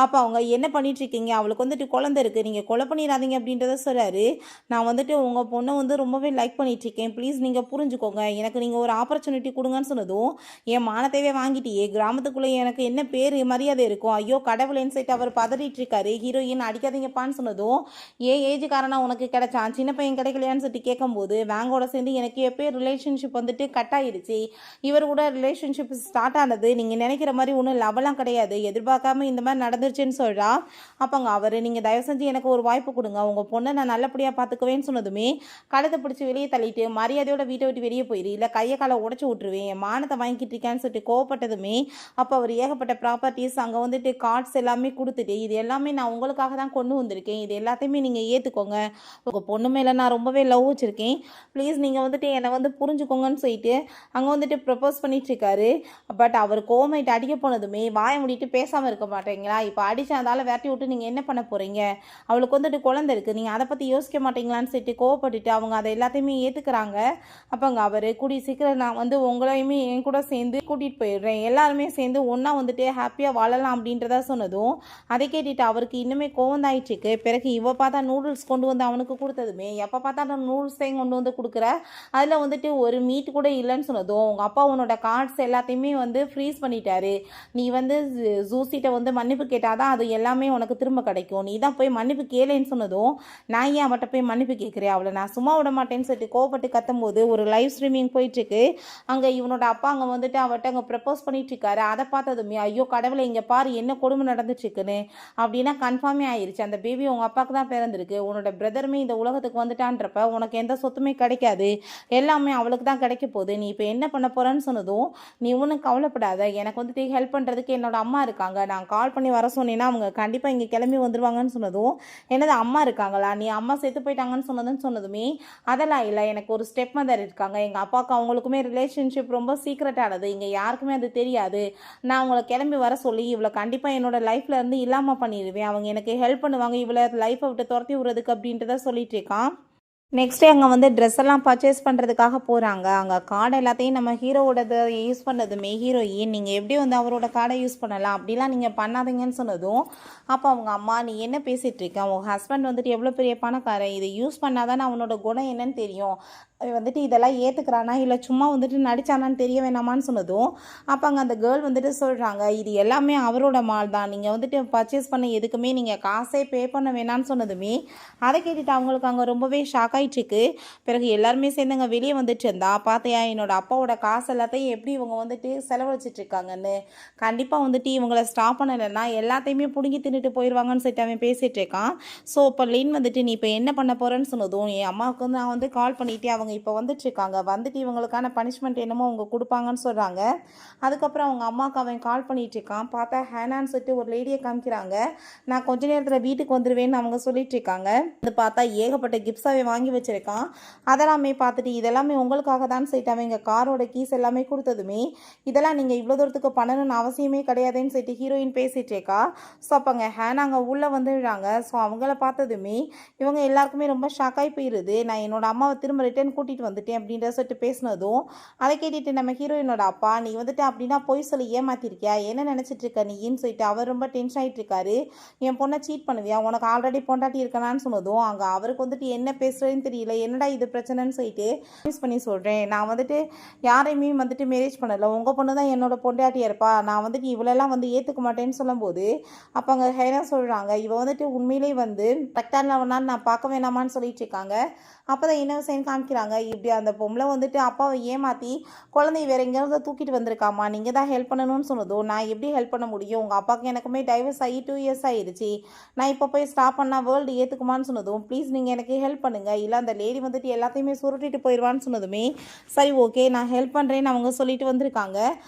அப்போ அவங்க என்ன பண்ணிட்டு இருக்கீங்க, அவளுக்கு குழந்தை இருக்குது, நீங்கள் கொலை பண்ணிடாதீங்க அப்படின்றத சொல்கிறாரு. நான் உங்கள் பொண்ணை ரொம்பவே லைக் பண்ணிட்டு இருக்கேன், ப்ளீஸ் நீங்கள் புரிஞ்சுக்கோங்க, எனக்கு நீங்கள் ஒரு ஆப்பர்ச்சுனிட்டி கொடுங்கன்னு சொன்னதும் என் மானத்தையே வாங்கிட்டியே, கிராமத்துக்குள்ளே எனக்கு என்ன பேர் மரியாதை இருக்கும், ஐயோ கடவுளேன்னு சொல்லிட்டு அவர் பதறிட்டு இருக்காரு. ஹீரோயின் அடிக்காதீங்கப்பான்னு சொன்னதும் ஏஜுக்காரனா உனக்கு கிடைச்சான், சின்ன பையன் கிடைக்கலையான்னு சொல்லிட்டு கேட்கும்போது வேங்கோட சேர்ந்து எனக்கு எப்போ ரிலேஷன்ஷிப் கட் ஆயிடுச்சு, இவர் கூட ரிலேஷன்ஷிப் ஸ்டார்ட் ஆனது நீங்கள் நினைக்கிற மாதிரி ஒன்றும் லவெல்லாம் கிடையாது, எதிர்பார்க்காம இந்த மாதிரி நடந்துருச்சுன்னு சொல்கிறா. அப்போங்க அவர் நீங்கள் தயவு செஞ்சு எனக்கு ஒரு வாய்ப்பு கொடுங்க, உங்கள் பொண்ணை நான் நல்லபடியாக பார்த்துக்குவேன்னு சொன்னதுமே கழுத்தை பிடிச்சி வெளியே தள்ளிட்டு மரியாதையோட வீட்டை விட்டு வெளியே போயிரு, இல்லை கையை காலை உடச்சி விட்டுருவேன், என் மானத்தை வாங்கிட்டு இருக்கேன்னு சொல்லிட்டு கோவப்பட்டதுமே அப்போ அவர் ஏகப்பட்ட ப்ராப்பர்ட்டிஸ் அங்கே கார்ட்ஸ் எல்லாமே கொடுத்துட்டு இது எல்லாமே நான் உங்களுக்காக தான் கொண்டு வந்திருக்கேன், இது எல்லாத்தையுமே நீங்கள் ஏற்றுக்கோங்க, உங்கள் பொண்ணு மேலே நான் ரொம்பவே லவ் வச்சுருக்கேன், ப்ளீஸ் நீங்கள் என்னை புரிஞ்சுக்கோங்கன்னு சொல்லிட்டு அங்கே ப்ரப்போஸ் பண்ணிட்டு இருக்காரு. பட் அவர் கோவமாயிட்டு அடிக்க போனதுமே வாயை முடிட்டு பேசாமல் இருக்க மாட்டீங்களா, இப்போ அடிச்சதால விரட்டி விட்டு நீங்கள் என்ன பண்ண போகிறீங்க, அவளுக்கு குழந்தை இருக்குது, நீங்கள் அதை பற்றி யோசிக்க மாட்டீங்களான்னு சொல்லிட்டு கோவப்பட்டுட்டு அவங்க அதை எல்லாத்தையுமே ஏற்றுக்கிறாங்க. அப்போங்க அவர் கூடிய சீக்கிரம் நான் உங்களையுமே என் கூட சேர்ந்து கூட்டிகிட்டு போயிடுறேன், எல்லாருமே சேர்ந்து ஒன்றா ஹாப்பியாக வாழலாம் அப்படின்றத சொன்னதும் அதை கேட்டுட்டு அவருக்கு இன்னுமே கோவந்தாயிடுச்சுக்கு. பிறகு இவ பார்த்தா நூடுல்ஸ் கொண்டு அவனுக்கு கொடுத்ததுமே எப்போ பார்த்தா அந்த நூடுல்ஸையும் கொண்டு கொடுக்குற, அதில் ஒரு மீட் கூட இல்லைன்னு சொன்னதும் உங்கள் அப்பா உன்னோட கார்ட்ஸ் எல்லாத்தையுமே ஃப்ரீஸ் பண்ணிட்டாரு, நீ ஜூசிட்ட மன்னிப்பு கேட்டாதான் அது எல்லாமே உனக்கு திரும்ப கிடைக்கும், நீ தான் போய் மன்னிப்பு கேளேன்னு சொன்னதும் நான் ஏன் அவட்ட போய் மன்னிப்பு கேட்குறேன், அவளை நான் சும்மா விட மாட்டேன்னு சொல்லிட்டு கோவப்பட்டு கத்தும்போது ஒரு லைவ் ஸ்ட்ரீமிங் போயிட்டுருக்கு. அங்கே இவனோட அப்பா அங்கே அவட்ட அங்கே ப்ரப்போஸ் பண்ணிட்டு இருக்காரு. அதை பார்த்ததுமே ஐயோ கடவுளை இங்கே பாரு என்ன கொடுமை நடந்துச்சுக்குன்னு அப்படின்னா கன்ஃபார்மே ஆயிடுச்சு, அந்த பேபி உங்கள் அப்பாவுக்கு தான் பிறந்திருக்கு, உன்னோட பிரதருமே இந்த உலகத்துக்கு வந்துட்டான்றப்ப உனக்கு எந்த சொத்துமே கிடைக்காது, எல்லாமே அவளுக்கு தான் கிடைக்க போகுது, நீ இப்போ என்ன பண்ண போகிறேன்னு சொன்னதும் நீ ஒன்றும் கவலைப்படாத, எனக்கு ஹெல்ப் பண்ணுறதுக்கு என்னோட அம்மா இருக்காங்க, நான் கால் பண்ணி வர சொன்னேன்னா அவங்க கண்டிப்பாக இங்கே கிளம்பி வந்துடுவாங்கன்னு சொன்னதும் என்னது அம்மா இருக்காங்களா, நீ அம்மா செத்து போயிட்டாங்கன்னு சொன்னதுமே அதெல்லாம் இல்லை, எனக்கு ஒரு ஸ்டெப் மதர் இருக்காங்க, எங்கள் அப்பாவுக்கு அவங்களுக்குமே ரிலேஷன்ஷிப் ரொம்ப சீக்ரெட்டானது, இங்கே யாருக்குமே அது தெரியாது, நான் அவங்கள கிளம்பி வர சொல்லி இவளை கண்டிப்பாக என்னோட லைஃப்ல இருந்து இல்லாமல் பண்ணிடுவேன், அவங்க எனக்கு ஹெல்ப் பண்ணுவாங்க இவளை லைஃப்பை விட்டு துரத்தி விடுறதுக்கு அப்படின்றத சொல்லிட்டு இருக்கான். நெக்ஸ்ட் டே அங்கே ட்ரெஸ் எல்லாம் பர்ச்சேஸ் பண்ணுறதுக்காக போகிறாங்க. அங்கே கார்டு எல்லாத்தையும் நம்ம ஹீரோவோடது யூஸ் பண்ணதுமே ஹீரோயின் நீங்கள் எப்படி அவரோட கார்டை யூஸ் பண்ணலாம் அப்படிலாம் நீங்கள் பண்ணாதீங்கன்னு சொன்னதும் அப்போ அவங்க அம்மா நீ என்ன பேசிகிட்டு இருக்க, உங்கள் ஹஸ்பண்ட் எவ்வளோ பெரிய பணக்காரன், இதை யூஸ் பண்ணாதானே அவனோட குணம் என்னன்னு தெரியும், அவன் வந்துட்டு இதெல்லாம் ஏற்றுக்கிறானா இல்லை சும்மா வந்துட்டு நடிச்சானான்னு தெரிய வேணாமான்னு சொன்னதும் அப்போ அங்கே அந்த கேர்ள் வந்துட்டு சொல்கிறாங்க, இது எல்லாமே அவரோட மால் தான், நீங்கள் வந்துட்டு பர்ச்சேஸ் பண்ண எதுக்குமே நீங்கள் காசே பே பண்ண வேணான்னு சொன்னதுமே அதை கேட்டுட்டு அவங்களுக்கு அங்கே ரொம்பவே ஷாக் ஆகிட்டுருக்கு. பிறகு எல்லாருமே சேர்ந்து அங்கே வெளியே வந்துட்டு இருந்தா, பார்த்தியா என்னோட அப்பாவோட காசு எல்லாத்தையும் எப்படி இவங்க வந்துட்டு செலவழிச்சிட்ருக்காங்கன்னு, கண்டிப்பாக வந்துட்டு இவங்களை ஸ்டாப் பண்ணலைன்னா எல்லாத்தையுமே பிடுங்கி தின்னுட்டு போயிடுவாங்கன்னு சொல்லிட்டு அவன் பேசிகிட்டு இருக்கான். ஸோ இப்போ லின் வந்துட்டு நீ இப்போ என்ன பண்ண போகிறேன்னு சொன்னதும் என் அம்மாவுக்கு வந்து நான் வந்து கால் பண்ணிவிட்டு அவங்க இப்போ வந்துட்டுருக்காங்க, வந்துட்டு இவங்களுக்கான பனிஷ்மெண்ட் என்னமோ அவங்க கொடுப்பாங்கன்னு சொல்கிறாங்க. அதுக்கப்புறம் அவங்க அம்மாவுக்கு அவன் கால் பண்ணிகிட்ருக்கான். பார்த்தா ஹேனான்னு சொல்லிட்டு ஒரு லேடியை காமிக்கிறாங்க. நான் கொஞ்ச நேரத்தில் வீட்டுக்கு வந்துடுவேன்னு அவங்க சொல்லிட்டு இருக்காங்க. அது பார்த்தா ஏகப்பட்ட கிஃப்ட்ஸ் அவன் வாங்கி வச்சுருக்கான். அதெல்லாமே பார்த்துட்டு இதெல்லாமே உங்களுக்காக தான் சொல்லிட்டு அவங்க காரோட கீஸ் எல்லாமே கொடுத்ததுமே இதெல்லாம் நீங்கள் இவ்வளோ தூரத்துக்கு பண்ணணும்னு அவசியமே கிடையாதுன்னு சொல்லிட்டு ஹீரோயின் பேசிகிட்டு இருக்கா. ஸோ அப்போ அங்கே ஹேனா அங்கே உள்ளே வந்துடுறாங்க. ஸோ அவங்கள பார்த்ததுமே இவங்க எல்லாருக்குமே ரொம்ப ஷாக்காகி போயிடுது. நான் என்னோட அம்மாவை திரும்ப ரிட்டர்ன் கூட்டிகிட்டு வந்துட்டேன் அப்படின்ற சொல்லிட்டு பேசினதும் அதை கேட்டுட்டு நம்ம ஹீரோயினோட அப்பா, நீ வந்துட்டு அப்படின்னா போய் சொல்லி ஏமாத்திருக்கியா, என்ன நினச்சிட்டு இருக்க நீன்னு சொல்லிட்டு அவர் ரொம்ப டென்ஷன் ஆகிட்டு இருக்காரு. என் பொண்ணை சீட் பண்ணுவியா, உனக்கு ஆல்ரெடி பொண்டாட்டி இருக்கனான்னு சொன்னதும் அங்கே அவருக்கு வந்துட்டு என்ன பேசுகிறேன்னு தெரியல, என்னடா இது பிரச்சனைன்னு சொல்லிட்டு யூஸ் பண்ணி சொல்கிறேன், நான் வந்துட்டு யாரையுமே வந்துட்டு மேரேஜ் பண்ணலை, உங்கள் பொண்ணு தான் என்னோட பொண்டாட்டியாக இருப்பா, நான் வந்துட்டு இவ்வளோலாம் வந்து ஏற்றுக்க மாட்டேன்னு சொல்லும்போது அப்போ அங்கே ஹேனா சொல்கிறாங்க, இவ வந்துட்டு உண்மையிலே வந்து ரெக்டான நான் பார்க்க வேணாமான்னு சொல்லிட்டு இருக்காங்க. அப்போ தான் இன்னோசைன் காமிக்கிறாங்க, இப்படி அந்த பொம்பளை வந்துட்டு அப்பாவை ஏமாற்றி குழந்தைய வேற எங்கேயாவது தூக்கிட்டு வந்திருக்காமா, நீங்கள் தான் ஹெல்ப் பண்ணணும்னு சொன்னதும் நான் எப்படி ஹெல்ப் பண்ண முடியும், உங்கள் அப்பாவுக்கு எனக்குமே டைவர்ஸ் ஆகி 2 இயர்ஸ் ஆகிடுச்சு, நான் இப்போ போய் ஸ்டாப் பண்ணால் வேர்ல்டு ஏற்றுக்குமான்னு சொன்னதும் ப்ளீஸ் நீங்கள் எனக்கு ஹெல்ப் பண்ணுங்கள், இல்லை அந்த லேடி வந்துட்டு எல்லாத்தையுமே சுருட்டிட்டு போயிடுவான்னு சொன்னதுமே சரி ஓகே நான் ஹெல்ப் பண்ணுறேன்னு அவங்க சொல்லிட்டு வந்திருக்காங்க.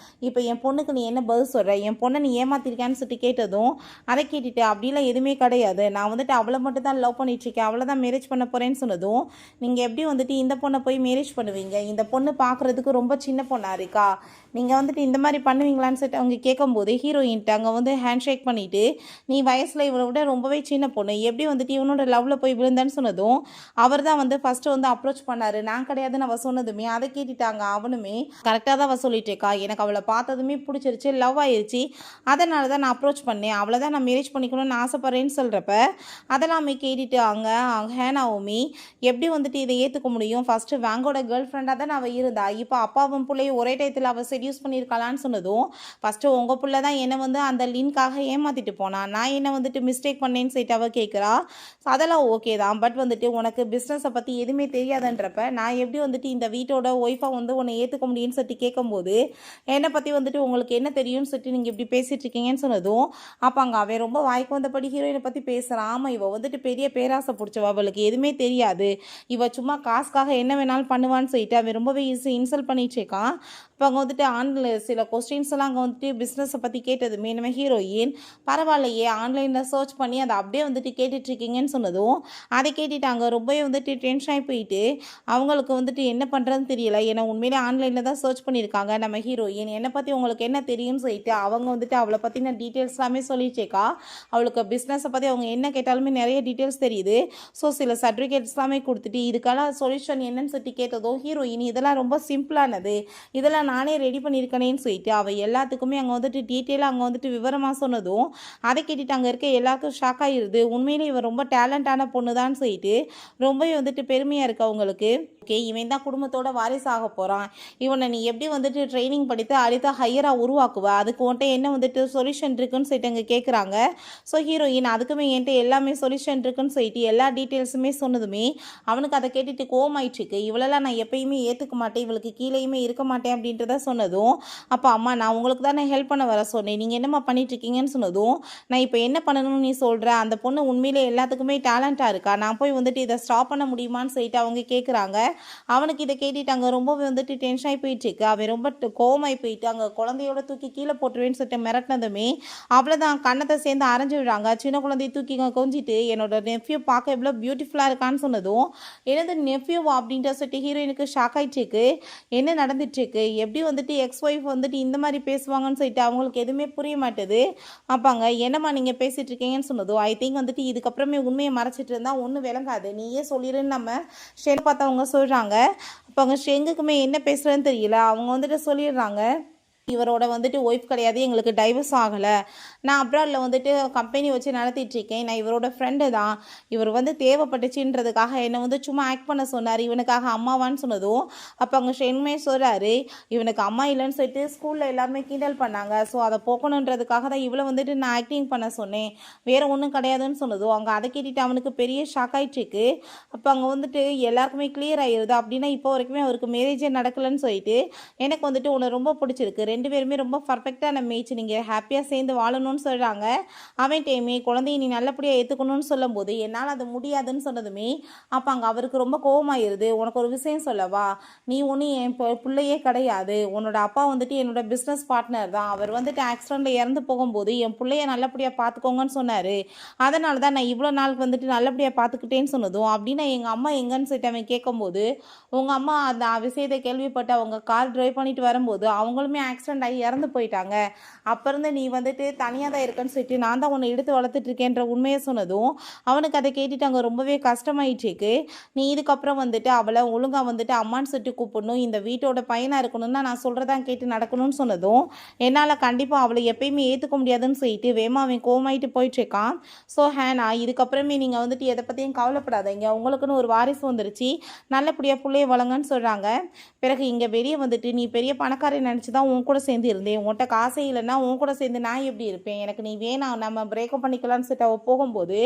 இப்போ என் பொண்ணுக்கு நீ என்ன பதில் சொல்கிற, என் பொண்ணை நீ ஏமாத்திருக்கான்னு சொல்லிட்டு கேட்டதும் அதை கேட்டுட்டு அப்படிலாம் எதுவுமே கிடையாது, நான் வந்துட்டு அவளை மட்டும் தான் லவ் பண்ணிட்டுருக்கேன், அவளை தான் மேரேஜ் பண்ண போகிறேன்னு சொன்னதும் நீங்கள் எப்படி வந்துட்டு இந்த பொண்ணை போய் மேரேஜ் பண்ணுவீங்க, இந்த பொண்ணு பார்க்குறதுக்கு ரொம்ப சின்ன பொண்ணாக இருக்கா, நீங்கள் வந்துட்டு இந்த மாதிரி பண்ணுவீங்களான்னு சொல்லிட்டு அவங்க கேட்கும்போது ஹீரோயின்ட்டு அங்கே வந்து ஹேண்ட் ஷேக் பண்ணிவிட்டு நீ வயசில் இவனை விட ரொம்பவே சின்ன பொண்ணு, எப்படி வந்துட்டு இவனோட லவ்வில் போய் விழுந்தான்னு சொன்னதும் அவர் தான் வந்து ஃபஸ்ட்டு வந்து அப்ரோச் பண்ணார், நான் கிடையாதுன்னு அவள் சொன்னதுமே அதை கேட்டுட்டாங்க. அவனுமே கரெக்டாக தான் அவள் சொல்லிட்டு இருக்கா, எனக்கு அவளை பார்த்ததுமே பிடிச்சிருச்சு, லவ் ஆயிடுச்சு, அதனால தான் நான் அப்ரோச் பண்ணேன், அவளை தான் நான் மேரேஜ் பண்ணிக்கணும்னு ஆசைப்பட்றேன்னு சொல்கிறப்ப அதெல்லாமே கேட்டுட்டாங்க. ஹேனாவுமே எப்படி வந்துட்டு இதை ஏற்றுக்க முடியும், ஃபஸ்ட்டு வாங்கோட கேர்ள் ஃப்ரெண்டாக தான் அவள் இருந்தா, இப்போ அப்பாவும் பிள்ளையும் ஒரே டயத்தில் அவள் செடியூஸ் பண்ணியிருக்கலான்னு சொன்னதும் ஃபஸ்ட்டு உங்கள் பிள்ளை தான் என்னை வந்து அந்த லின்காக ஏமாற்றிட்டு போனான், நான் என்ன வந்துட்டு மிஸ்டேக் பண்ணேன்னு சொல்லிட்டு அவள் கேட்குறா. அதெல்லாம் ஓகே தான், பட் வந்துட்டு உனக்கு பிஸ்னஸை பற்றி எதுவுமே தெரியாதுன்றப்ப நான் எப்படி வந்துட்டு இந்த வீட்டோட ஒய்ஃபாக வந்து உன்னை ஏற்றுக்க முடியும்னு சொல்லிட்டு கேட்கும்போது என்னை பற்றி வந்துட்டு உங்களுக்கு என்ன தெரியும்னு சொல்லிட்டு நீங்கள் இப்படி பேசிகிட்டு இருக்கீங்கன்னு சொன்னதும் அப்போ அங்கே அவன் ரொம்ப வாய்க்கு வந்தபடி ஹீரோயினை பற்றி பேசுகிறான். ஆமாம் இவள் வந்துட்டு பெரிய பேராசை பிடிச்சவ, அவளுக்கு எதுவுமே தெரியாது, இவ சும்மா காசுக்காக என்ன வேணாலும் பண்ணுவான்னு சொல்லிட்டு அவன் ரொம்பவே இன்சல்ட் பண்ணிட்டு இருக்கான். இப்போ அங்கே வந்துட்டு ஆன்லைன் சில கொஸ்டின்ஸ் எல்லாம் அங்கே வந்துட்டு பிஸ்னஸை பற்றி கேட்டதுமே நம்ம ஹீரோயின் பரவாயில்லையே ஆன்லைனில் சர்ச் பண்ணி அதை அப்படியே வந்துட்டு கேட்டுட்ருக்கீங்கன்னு சொன்னதும் அதை கேட்டுட்டாங்க. ரொம்பவே வந்துட்டு டென்ஷன் ஆகி போயிட்டு அவங்களுக்கு வந்துட்டு என்ன பண்ணுறதுன்னு தெரியல, ஏன்னா உண்மையிலே ஆன்லைனில் தான் சர்ச் பண்ணியிருக்காங்க நம்ம ஹீரோயின், என்னை பற்றி உங்களுக்கு என்ன தெரியும்னு சொல்லிட்டு அவங்க வந்துட்டு அவளை பற்றின டீட்டெயில்ஸ் எல்லாமே சொல்லிச்சேக்கா. அவளுக்கு பிஸ்னஸை பற்றி அவங்க என்ன கேட்டாலுமே நிறைய டீட்டெயில்ஸ் தெரியுது. ஸோ சில சர்டிஃபிகேட்ஸ் எல்லாமே கொடுத்துட்டு இதுக்கெல்லாம் சொல்யூஷன் என்னன்னு சொல்லிட்டு கேட்டதும் ஹீரோயின் இதெல்லாம் ரொம்ப சிம்பிளானது, இதெல்லாம் நானே ரெடி பண்ணியிருக்கேனேன்னு சொல்லிட்டு அவள் எல்லாத்துக்குமே அங்கே வந்துட்டு டீட்டெயிலாக அங்கே வந்துட்டு விவரமாக சொன்னதும் அதை கேட்டுட்டு அங்கே இருக்க எல்லாருக்கும் ஷாக் ஆகிடுது. உண்மையிலே இவன் ரொம்ப டேலண்டான பொண்ணு தான் சொல்லிட்டு ரொம்பவே வந்துட்டு பெருமையாக இருக்கு அவங்களுக்கு. ஓகே இவன் தான் குடும்பத்தோட வாரிசாக போகிறான், இவனை நீ எப்படி வந்துட்டு ட்ரைனிங் படித்து அடுத்த ஹையராக உருவாக்குவ, அதுக்கு உன்ட்ட என்ன வந்துட்டு சொல்யூஷன் இருக்குன்னு சொல்லிட்டு அங்கே கேட்குறாங்க. ஸோ ஹீரோயின் அதுக்குமே என்கிட்ட எல்லாமே சொல்யூஷன் இருக்குன்னு சொல்லிட்டு எல்லா டீட்டெயில்ஸுமே சொன்னதுமே அவனுக்கு அதை கேட்டுட்டு கோவமாயிட்டுருக்கு. இவளெல்லாம் நான் எப்பயுமே ஏற்றுக்க மாட்டேன், இவளுக்கு கீழேயுமே இருக்க மாட்டேன் அப்படின்றத சொன்னதும் அப்போ அம்மா நான் உங்களுக்கு தான் நான் ஹெல்ப் பண்ண வர சொன்னேன், நீங்கள் என்னம்மா பண்ணிட்டுருக்கீங்கன்னு சொன்னதும் நான் இப்போ என்ன பண்ணணும்னு நீ சொல்கிற, அந்த பொண்ணு உண்மையிலே எல்லாத்துக்குமே டேலண்ட்டாக இருக்கா, நான் போய் வந்துட்டு இதை ஸ்டாப் பண்ண முடியுமான்னு சொல்லிட்டு அவங்க கேட்குறாங்க. அவனுக்கு இதை கேட்டுட்டு அங்கே ரொம்பவே வந்துட்டு டென்ஷன் ஆகி போயிட்டுருக்கு. அவன் ரொம்ப கோவமாகி போயிட்டு அங்கே குழந்தையோட தூக்கி கீழே போட்டுருவேன்னு சொல்லிட்டு மிரட்டினதுமே அவ்வளோதான் கண்ணத்தை சேர்ந்து அரைஞ்சி விடுறாங்க. சின்ன குழந்தைய தூக்கி கொஞ்சிட்டு என்னோட நெஃப்யூ பார்க்க எவ்வளோ பியூட்டிஃபுல்லாக இருக்கான்னு சொன்னதும் எனது நெஃப்யூவா அப்படின்ற சொல்லிட்டு ஹீரோயினுக்கு ஷாக் ஆகிட்டுருக்கு. என்ன நடந்துட்டுருக்கு, எப்படி வந்துட்டு எக்ஸ் ஒய்ஃப் வந்துட்டு இந்த மாதிரி பேசுவாங்கன்னு சொல்லிட்டு அவங்களுக்கு எதுவுமே புரிய மாட்டேது. அப்பாங்க என்னம்மா நீங்கள் பேசிகிட்டு இருக்கீங்கன்னு சொன்னதும் ஐ திங்க் வந்துட்டு இதுக்கப்புறமே உண்மையை மறைச்சிட்டு இருந்தால் ஒன்றும் விளங்காது, நீயே சொல்லிடுன்னு நம்ம ஷேர் பார்த்தவங்க சொல்கிறாங்க. அப்போ அவங்க ஷெங்குக்குமே என்ன பேசுகிறேன்னு தெரியல, அவங்க வந்துட்டு சொல்லிடுறாங்க. இவரோட வந்துட்டு ஒய்ஃப் கிடையாது, எங்களுக்கு டைவர்ஸ் ஆகலை, நான் அப்ராடில் வந்துட்டு கம்பெனி வச்சு நடத்திட்டுருக்கேன், நான் இவரோட ஃப்ரெண்டு தான், இவர் வந்து தேவைப்பட்டுச்சுன்றதுக்காக என்னை வந்து சும்மா ஆக்ட் பண்ண சொன்னார், இவனுக்காக அம்மாவான்னு சொன்னதும் அப்போ அங்கே ஷென்மே சொல்கிறாரு, இவனுக்கு அம்மா இல்லைன்னு சொல்லிட்டு ஸ்கூலில் எல்லாருமே கிண்டல் பண்ணாங்க, ஸோ அதை போக்கணுன்றதுக்காக தான் இவ்வளோ வந்துட்டு நான் ஆக்டிங் பண்ண சொன்னேன், வேறு ஒன்றும் கிடையாதுன்னு சொன்னதும் அங்கே அதை கேட்டுட்டு அவனுக்கு பெரிய ஷாக் ஆகிட்டுருக்கு. அப்போ அங்கே வந்துட்டு எல்லாருக்குமே கிளியர் ஆகிடுது, அப்படின்னா இப்போ வரைக்குமே அவருக்கு மேரேஜே நடக்கலைன்னு சொல்லிட்டு எனக்கு வந்துட்டு உன்னை ரொம்ப பிடிச்சிருக்கு, ரெண்டு பேருமே ரொம்ப பர்ஃபெக்டான மேட்ச், நீங்கள் ஹாப்பியாக சேர்ந்து வாழணும்னு சொல்கிறாங்க. அவன் டைமே குழந்தைய நீ நல்லபடியாக ஏற்றுக்கணும்னு சொல்லும்போது என்னால் அது முடியாதுன்னு சொன்னதுமே அப்போ அங்கே அவருக்கு ரொம்ப கோவமாயிருது. உனக்கு ஒரு விஷயம் சொல்லவா, நீ ஒன்றும் என் பிள்ளையே கிடையாது, உன்னோட அப்பா வந்துட்டு என்னோட பிஸ்னஸ் பார்ட்னர் தான், அவர் வந்துட்டு ஆக்சிடெண்ட்டில் இறந்து போகும்போது என் பிள்ளைய நல்லபடியாக பார்த்துக்கோங்கன்னு சொன்னார், அதனால தான் நான் இவ்வளோ நாளுக்கு வந்துட்டு நல்லபடியாக பார்த்துக்கிட்டேன்னு சொன்னதும் அப்படின்னா எங்கள் அம்மா எங்கன்னு சொல்லிட்டு அவன் கேட்கும்போது உங்கள் அம்மா அந்த விஷயத்தை கேள்விப்பட்டு அவங்க கார் ட்ரைவ் பண்ணிட்டு வரும்போது அவங்களுமே ஆக்சிடென்ட் ஆகி இறந்து போயிட்டாங்க, அப்போ இருந்து நீ வந்துட்டு தனியாக தான் இருக்கேன்னு சொல்லிட்டு நான் தான் உன்னை எடுத்து வளர்த்துட்டு இருக்கேன்ற உண்மையை சொன்னதும் அவனுக்கு அதை கேட்டுட்டு அங்கே ரொம்பவே கஷ்டமாயிடுச்சு. நீ இதுக்கப்புறம் வந்துட்டு அவளை ஒழுங்காக வந்துட்டு அம்மான்னு சொல்லிட்டு கூப்பிடணும், இந்த வீட்டோட பையனாக இருக்கணும்னா நான் சொல்கிறதான் கேட்டு நடக்கணும்னு சொன்னதும் என்னால் கண்டிப்பாக அவளை எப்பயுமே ஏற்றுக்க முடியாதுன்னு சொல்லிட்டு வேமா அவன் கோமாயிட்டு போயிட்டுருக்கான். ஸோ ஹேனா, இதுக்கப்புறமே நீங்கள் வந்துட்டு எதை பற்றியும் கவலைப்படாதீங்க, உங்களுக்குன்னு ஒரு வாரிசு வந்துருச்சு, நல்லபடியாக பிள்ளைய வளங்கன்னு சொல்கிறாங்க. பிறகு இங்கே வெளியே வந்துட்டு நீ பெரிய பணக்காரை நினச்சி தான் உன் கூட சேர்ந்து இருந்தேன், உன்கிட்ட காசே இல்லைன்னா உன் கூட சேர்ந்து நான் எப்படி இருப்பேன், எனக்கு நீ வேணாம், நம்ம பிரேக்கப் பண்ணிக்கலான்னு சொல்லிட்டு அவள் போகும்போது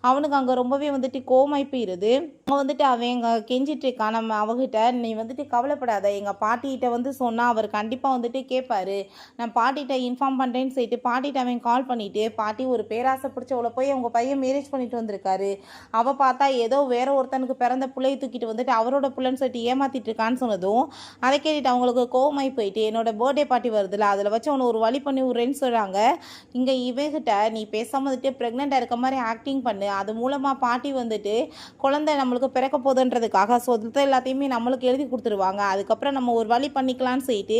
அவனுக்கு அங்கே ரொம்பவே வந்துட்டு கோமாய் போயிடுது. அவன் வந்துட்டு அவன் எங்கே கெஞ்சிட்டு இருக்கான் நம்ம அவகிட்ட, நீ வந்துட்டு கவலைப்படாத, எங்கள் பாட்டிகிட்ட வந்து சொன்னால் அவர் கண்டிப்பாக வந்துட்டு கேட்பாரு, நான் பாட்டிகிட்ட இன்ஃபார்ம் பண்ணுறேன்னு சொல்லிட்டு பாட்டிகிட்ட அவன் கால் பண்ணிவிட்டு பாட்டி ஒரு பேராசை பிடிச்சவளை போய் அவங்க பையன் மேரேஜ் பண்ணிட்டு வந்திருக்காரு, அவள் பார்த்தா ஏதோ வேற ஒருத்தனுக்கு பிறந்த பிள்ளையை தூக்கிட்டு வந்துட்டு அவரோட பிள்ளைன்னு சொல்லிட்டு ஏமாத்திட்டு இருக்கான்னு சொன்னதும் அதை கேட்டுட்டு அவங்களுக்கு கோவமாய் போயிட்டு என்னோட பர்த்டே பார்ட்டி வருதுல்ல அதில் வச்சு அவனை ஒரு வழி பண்ணி விட்றேன்னு சொல்கிறாங்க. இங்கே இவகிட்ட நீ பேசாமல் வந்துட்டு ப்ரெக்னெண்ட்டாக இருக்க மாதிரி ஆக்டிங் பண்ணு, அது மூலமாக பாட்டி வந்துட்டு குழந்தை நம்மளுக்கு பிறக்க போதுன்றதுக்காக சொத்தை எல்லாத்தையுமே நம்மளுக்கு எழுதி கொடுத்துருவாங்க, அதுக்கப்புறம் நம்ம ஒரு வழி பண்ணிக்கலான்னு சொல்லிட்டு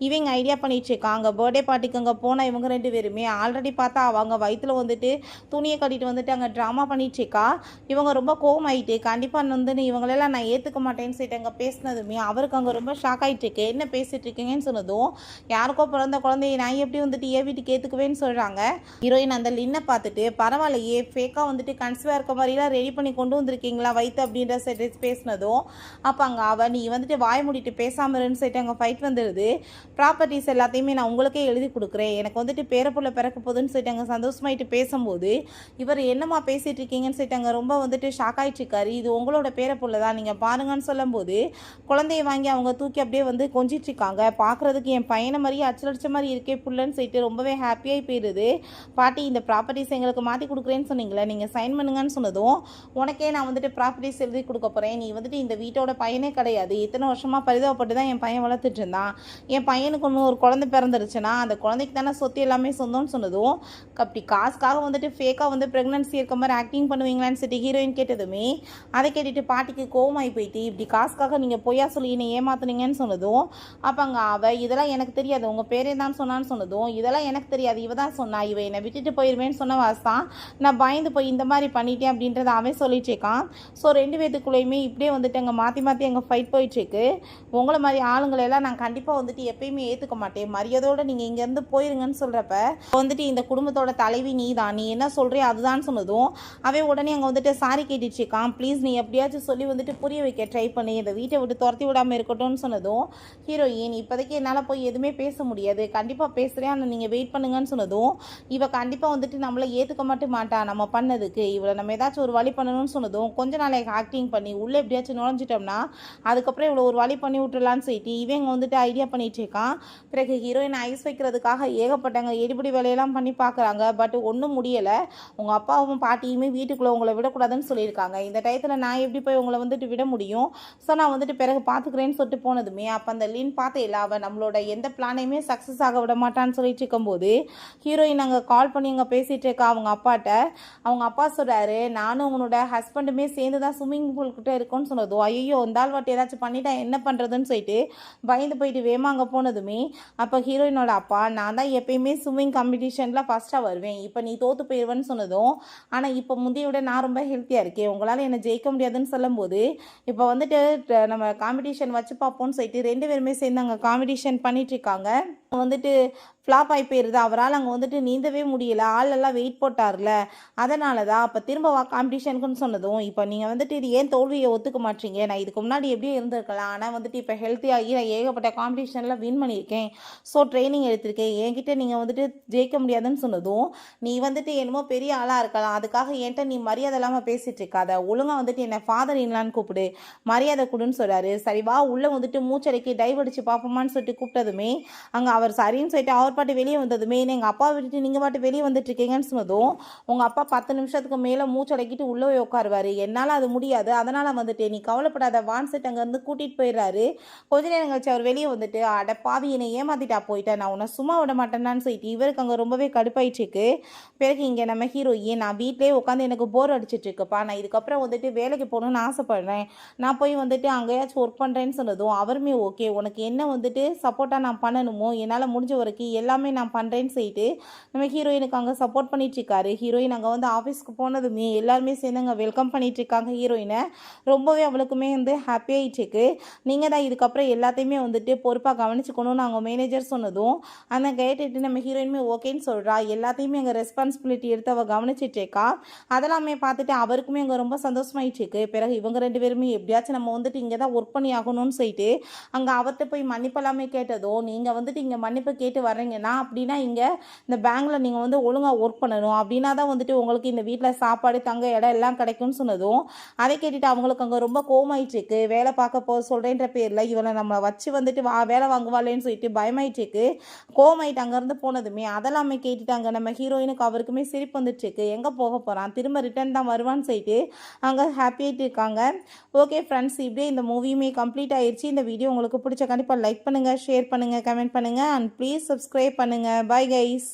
இவங்க ஐடியா பண்ணிட்டு இருக்காங்க. பர்த்டே பார்ட்டிக்கு அங்கே போனால் இவங்க ரெண்டு பேருமே ஆல்ரெடி பார்த்தா அவங்க வயிற்றில் வந்துட்டு துணியை கட்டிட்டு வந்துட்டு அங்கே ட்ராமா பண்ணிட்டு இருக்கா. இவங்க ரொம்ப கோவமாயிட்டு கண்டிப்பாக வந்து இவங்களெல்லாம் நான் ஏற்றுக்க மாட்டேன்னு சொல்லிட்டு அங்கே பேசினதுமே அவருக்கு அங்கே ரொம்ப ஷாக் ஆகிட்டு இருக்கு. என்ன பேசிட்டு இருக்கீங்கன்னு சொன்னதும் யாருக்கோ பிறந்த குழந்தைய நான் எப்படி வந்துட்டு ஏன் வீட்டுக்கு ஏற்றுக்குவேன்னு சொல்கிறாங்க. ஹீரோயின் அந்த லின்னை பார்த்துட்டு பரவாயில்லையே, ஃபேக்காக வந்துட்டு கன்சீவாக இருக்க மாதிரிலாம் ரெடி பண்ணி கொண்டு வந்திருக்கீங்களா வயிற்று அப்படின்ற சைட் பேசினதும் அப்போ அங்கே அவள் நீ வந்துட்டு வாய மூடிட்டு பேசாமல் இருன்னு சொல்லிட்டு அங்கே ஃபைட் வந்துடுது. ப்ராப்பர்ட்டிஸ் எல்லாத்தையுமே நான் உங்களுக்கே எழுதி கொடுக்குறேன், எனக்கு வந்துட்டு பேரப்புள்ள பிறக்க போகுதுன்னு சொல்லிட்டு அங்கே சந்தோஷமாயிட்டு பேசும்போது இவர் என்னம்மா பேசிகிட்டு இருக்கீங்கன்னு சொல்லிட்டு அங்கே ரொம்ப வந்துட்டு ஷாக் ஆகிட்டு இருக்காரு. இது உங்களோட பேரப்புள்ள தான், நீங்கள் பாருங்கன்னு சொல்லும்போது குழந்தைய வாங்கி அவங்க தூக்கி அப்படியே வந்து கொஞ்சிட்டு இருக்காங்க. பார்க்குறதுக்கு என் பையனை மாதிரியே அச்சலடிச்ச மாதிரி இருக்கே புள்ளன்னு சொல்லிட்டு ரொம்பவே ஹாப்பியாகி போயிடுது. பாட்டி இந்த ப்ராப்பர்ட்டிஸ் எங்களுக்கு மாற்றி கொடுக்குறேன்னு சொன்னீங்களே, நீங்கள் சைன் பண்ணுங்கன்னு சொன்னதும் உனக்கே நான் வந்துட்டு ப்ராப்பர்ட்டிஸ் எழுதி கொடுக்க போகிறேன், நீ வந்துட்டு இந்த வீட்டோட பையனே கிடையாது, இத்தனை வருஷமாக பரிதாபப்பட்டு தான் என் பையன் வளர்த்துட்டு இருந்தான், என் பையனுக்கு ஒன்று ஒரு குழந்தை பிறந்துருச்சுன்னா அந்த குழந்தைக்கு தானே சொத்து எல்லாமே சொந்தம்னு சொன்னதும் அப்படி காசுக்காக வந்துட்டு ஃபேக்காக வந்து ப்ரெக்னன்சி இருக்க மாதிரி ஆக்டிங் பண்ணுவீங்களான்னு சொல்லிட்டு ஹீரோயின் கேட்டதுமே அதை கேட்டுட்டு பாட்டிக்கு கோவமாகி போயிட்டு இப்படி காசுக்காக நீங்கள் பொய்யா சொல்லி என்னை ஏமாத்துனீங்கன்னு சொன்னதும் அப்போ அங்கே அவள் இதெல்லாம் எனக்கு தெரியாது, உங்கள் பேரே தான் சொன்னான்னு சொன்னதும் இதெல்லாம் எனக்கு தெரியாது, இவ தான் சொன்னா, இவ என்னை விட்டுட்டு போயிடுவேன்னு சொன்ன வாசம் நான் பயந்து போய் இந்த மாதிரி பண்ணிட்டேன் அப்படின்றத அவன் சொல்லிட்டு இருக்கான். ஸோ ரெண்டு பேத்துக்குள்ளேயுமே இப்படியே வந்துட்டு அங்கே மாற்றி மாற்றி அங்கே ஃபைட் போயிட்டுருக்கு. உங்களை மாதிரி ஆளுங்களெல்லாம் நான் கண்டிப்பாக வந்துட்டு எப்பயுமே ஏற்றுக்க மாட்டேன், மரியாதையோடு நீங்கள் இங்கேருந்து போயிருங்கன்னு சொல்கிறப்ப வந்துட்டு இந்த குடும்பத்தோட தலைவி நீ தான், நீ என்ன சொல்கிறியோ அதுதான் சொன்னதும் அவன் உடனே அங்கே வந்துட்டு சாரி கேட்டுட்டு இருக்கான், ப்ளீஸ் நீ எப்படியாச்சும் சொல்லி வந்துட்டு புரிய வைக்க ட்ரை பண்ணி இந்த வீட்டை விட்டு துரத்தி விடாமல் இருக்கட்டும்னு சொன்னதும் ஹீரோயின் இப்போதைக்கு என்னால் போய் எதுவுமே பேச முடியாது, கண்டிப்பாக பேசுகிறேன் ஆனால் நீங்கள் வெயிட் பண்ணுங்கன்னு சொன்னதும் இவ கண்டிப்பாக வந்துட்டு நம்மளை ஏற்றுக்க மட்டும் மாட்டா நம்ம பண்ணதுக்கு, இவளை நம்ம ஏதாச்சும் ஒரு வழி பண்ணணும்னு சொன்னதும் கொஞ்ச நாளைக்கு ஆக்டிங் பண்ணி உள்ளே எப்படியாச்சும் நுழைஞ்சிட்டோம்னா அதுக்கப்புறம் இவ்வளோ ஒரு வழி பண்ணி விட்டுலான்னு சொல்லிட்டு இவங்க வந்துட்டு ஐடியா பண்ணிட்டு இருக்கான். பிறகு ஹீரோயின் ஐஸ் வைக்கிறதுக்காக ஏகப்பட்டங்க எடுபடி வேலையெல்லாம் பண்ணி பார்க்குறாங்க, பட் ஒன்றும் முடியலை. உங்கள் அப்பாவும் பாட்டியுமே வீட்டுக்குள்ளே உங்களை விடக்கூடாதுன்னு சொல்லியிருக்காங்க, இந்த டயத்தில் நான் எப்படி போய் உங்களை வந்துட்டு விட முடியும், ஸோ நான் வந்துட்டு பிறகு பார்த்துக்கிறேன்னு சொல்லிட்டு போனதுமே அப்போ அந்த லின் பார்த்தே இல்லை அவள் நம்மளோட எந்த பிளானையுமே சக்ஸஸ் ஆக விட மாட்டான்னு சொல்லிட்டு இருக்கும்போது ஹீரோயின் அங்கே கால் பண்ணி அங்கே பேசிகிட்டு இருக்கா அவங்க அப்பாட்ட. அவங்க அப்பா சொல்கிறாரு நானும் உங்களோட ஹஸ்பண்டுமே சேர்ந்து தான் ஸ்விம்மிங் பூல்கிட்ட இருக்கோன்னு சொன்னதும் ஐயோ இந்த ஆள் வாட்டி ஏதாச்சும் பண்ணிட்டா என்ன பண்ணுறதுன்னு சொல்லிட்டு பயந்து போயிட்டு வேமா அங்கே போனதுமே அப்போ ஹீரோயினோட அப்பா நான் தான் எப்பயுமே ஸ்விம்மிங் காம்படிஷனில் ஃபஸ்ட்டாக வருவேன், இப்போ நீ தோற்று போயிடுவேன்னு சொன்னதும் ஆனால் இப்போ முந்தைய விட நான் ரொம்ப ஹெல்த்தியாக இருக்கேன், உங்களால் என்னை ஜெயிக்க முடியாதுன்னு சொல்லும்போது இப்போ வந்துட்டு நம்ம காம்படிஷன் வச்சு பார்ப்போம்னு சொல்லிட்டு ரெண்டு பேருமே சேர்ந்து அங்கே காம்படிஷன் பண்ணிட்டு இருக்காங்க. வந்துட்டு ஃப்ளாப் ஆகி போயிருது. அவரால் அங்கே வந்துட்டு நீந்தவே முடியல. ஆளெல்லாம் வெயிட் போட்டார்ல, அதனால தான் அப்போ திரும்ப வா காம்படிஷனுக்குன்னு சொன்னதும், இப்போ நீங்கள் வந்துட்டு இது ஏன் தோல்வியை ஒத்துக்க மாட்டீங்க? நான் இதுக்கு முன்னாடி எப்படியும் இருந்திருக்கலாம். ஆனால் வந்துட்டு இப்போ ஹெல்த்தியாகி நான் ஏகப்பட்ட காம்படிஷனில் வின் பண்ணியிருக்கேன். ஸோ ட்ரைனிங் எடுத்திருக்கேன். என்கிட்ட நீங்கள் வந்துட்டு ஜெயிக்க முடியாதுன்னு சொன்னதும், நீ வந்துட்டு என்னமோ பெரிய ஆளாக இருக்கலாம். அதுக்காக என்கிட்ட நீ மரியாதை இல்லாமல் பேசிகிட்டு இருக்காத. ஒழுங்காக வந்துட்டு என்னை ஃபாதர் இன்லான்னு கூப்பிடு, மரியாதை கொடுன்னு சொல்கிறாரு. சரி வா உள்ளே வந்துட்டு மூச்சடைக்கி டைவ் அடிச்சு பார்ப்போமான்னு சொல்லிட்டு கூப்பிட்டதுமே, அங்கே அவர் சரின்னு சொல்லிட்டு அவர் பாட்டு வெளியே வந்ததுமே, எங்கள் அப்பா விட்டுட்டு நீங்கள் பாட்டு வெளியே வந்துட்டு இருக்கீங்கன்னு சொன்னதும், உங்கள் அப்பா 10 நிமிஷத்துக்கு மேலே மூச்சடக்கிட்டு உள்ளே போய் உட்காருவார். என்னால் அது முடியாது, அதனால் வந்துட்டு நீ கவலைப்படாத வான் செட் அங்கேருந்து கூட்டிகிட்டு போயிடுறாரு. கொஞ்ச நேரம் கழிச்சு அவர் வெளியே வந்துட்டு, அட பாவி என்னை ஏமாத்திட்டா போயிட்டேன், நான் உன்னை சும்மா விட மாட்டேன்னான்னு சொல்லிட்டு இவருக்கு அங்கே ரொம்பவே கடுப்பாயிடுச்சுக்கு. பிறகு இங்கே நம்ம ஹீரோயின், நான் வீட்டிலே உட்காந்து எனக்கு போர் அடிச்சிட்டு இருக்குப்பா, நான் இதுக்கப்புறம் வந்துட்டு வேலைக்கு போகணுன்னு ஆசைப்படுறேன், நான் போய் வந்துட்டு அங்கேயாச்சும் ஒர்க் பண்ணுறேன்னு சொன்னதும் அவருமே ஓகே, உனக்கு என்ன வந்துட்டு சப்போர்ட்டாக நான் பண்ணணுமோ என்னால் முடிஞ்ச வரைக்கும் எல்லாமே நான் பண்ணுறேன்னு சொல்லிட்டு நம்ம ஹீரோயினுக்கு அங்கே சப்போர்ட் பண்ணிகிட்ருக்காரு. ஹீரோயின் அங்கே வந்து ஆஃபீஸ்க்கு போனதுமே எல்லாருமே சேர்ந்து அங்கே வெல்கம் பண்ணிகிட்ருக்காங்க ஹீரோயினை. ரொம்பவே அவளுக்குமே வந்து ஹாப்பியாகிட்டுருக்கு. நீங்கள் தான் இதுக்கப்புறம் எல்லாத்தையுமே வந்துட்டு பொறுப்பாக கவனிச்சுக்கணும்னு அவங்க மேனேஜர் சொன்னதும் அந்த கேட்டுட்டு நம்ம ஹீரோயினுமே ஓகேன்னு சொல்கிறா. எல்லாத்தையுமே அங்கே ரெஸ்பான்சிபிலிட்டி எடுத்து அவள் கவனிச்சிட்ருக்கா. அதெல்லாமே பார்த்துட்டு அவருக்குமே அங்கே ரொம்ப சந்தோஷமாயிட்டுருக்கு. பிறகு இவங்க 2 பேருமே எப்படியாச்சும் நம்ம வந்துட்டு இங்கே தான் ஒர்க் பண்ணி ஆகணும்னு சொல்லிட்டு அங்கே அவர்கிட்ட போய் மன்னிப்பெல்லாமே கேட்டதும், நீங்கள் வந்துட்டு இங்கே மன்னிப்பு கேட்டு வர்றீங்கன்னா அப்படின்னா இங்கே இந்த பேங்கில் நீங்கள் வந்து ஒழுங்காக ஒர்க் பண்ணணும், அப்படின்னா தான் வந்துட்டு உங்களுக்கு இந்த வீட்டில் சாப்பாடு தங்க இடம் எல்லாம் கிடைக்கும்னு சொன்னதும் அதை கேட்டுட்டு அவங்களுக்கு அங்கே ரொம்ப கோவமாயிட்டுருக்கு. வேலை பார்க்க போ சொல்கிறேன்ற பேரில் இவளை நம்ம வச்சு வந்துட்டு வேலை வாங்குவாளேன்னு சொல்லிட்டு பயமாயிட்டுருக்கு. கோவமாயிட்டு அங்கேருந்து போனதுமே அதெல்லாமே கேட்டுட்டு அங்கே நம்ம ஹீரோயினுக்கு அவருக்குமே சிரிப்பு வந்துட்டுருக்கு. எங்கே போக போகிறான், திரும்ப ரிட்டர்ன் தான் வருவான்னு சொல்லிட்டு அங்கே ஹாப்பியாகிட்டு இருக்காங்க. ஓகே ஃப்ரெண்ட்ஸ், இப்படியே இந்த மூவியுமே கம்ப்ளீட் ஆயிடுச்சு. இந்த வீடியோ உங்களுக்கு பிடிச்ச கண்டிப்பாக லைக் பண்ணுங்கள், ஷேர் பண்ணுங்கள், கமெண்ட் பண்ணுங்கள் அண்ட் ப்ளீஸ் சப்ஸ்கிரைப் பண்ணுங்கள். Bye guys.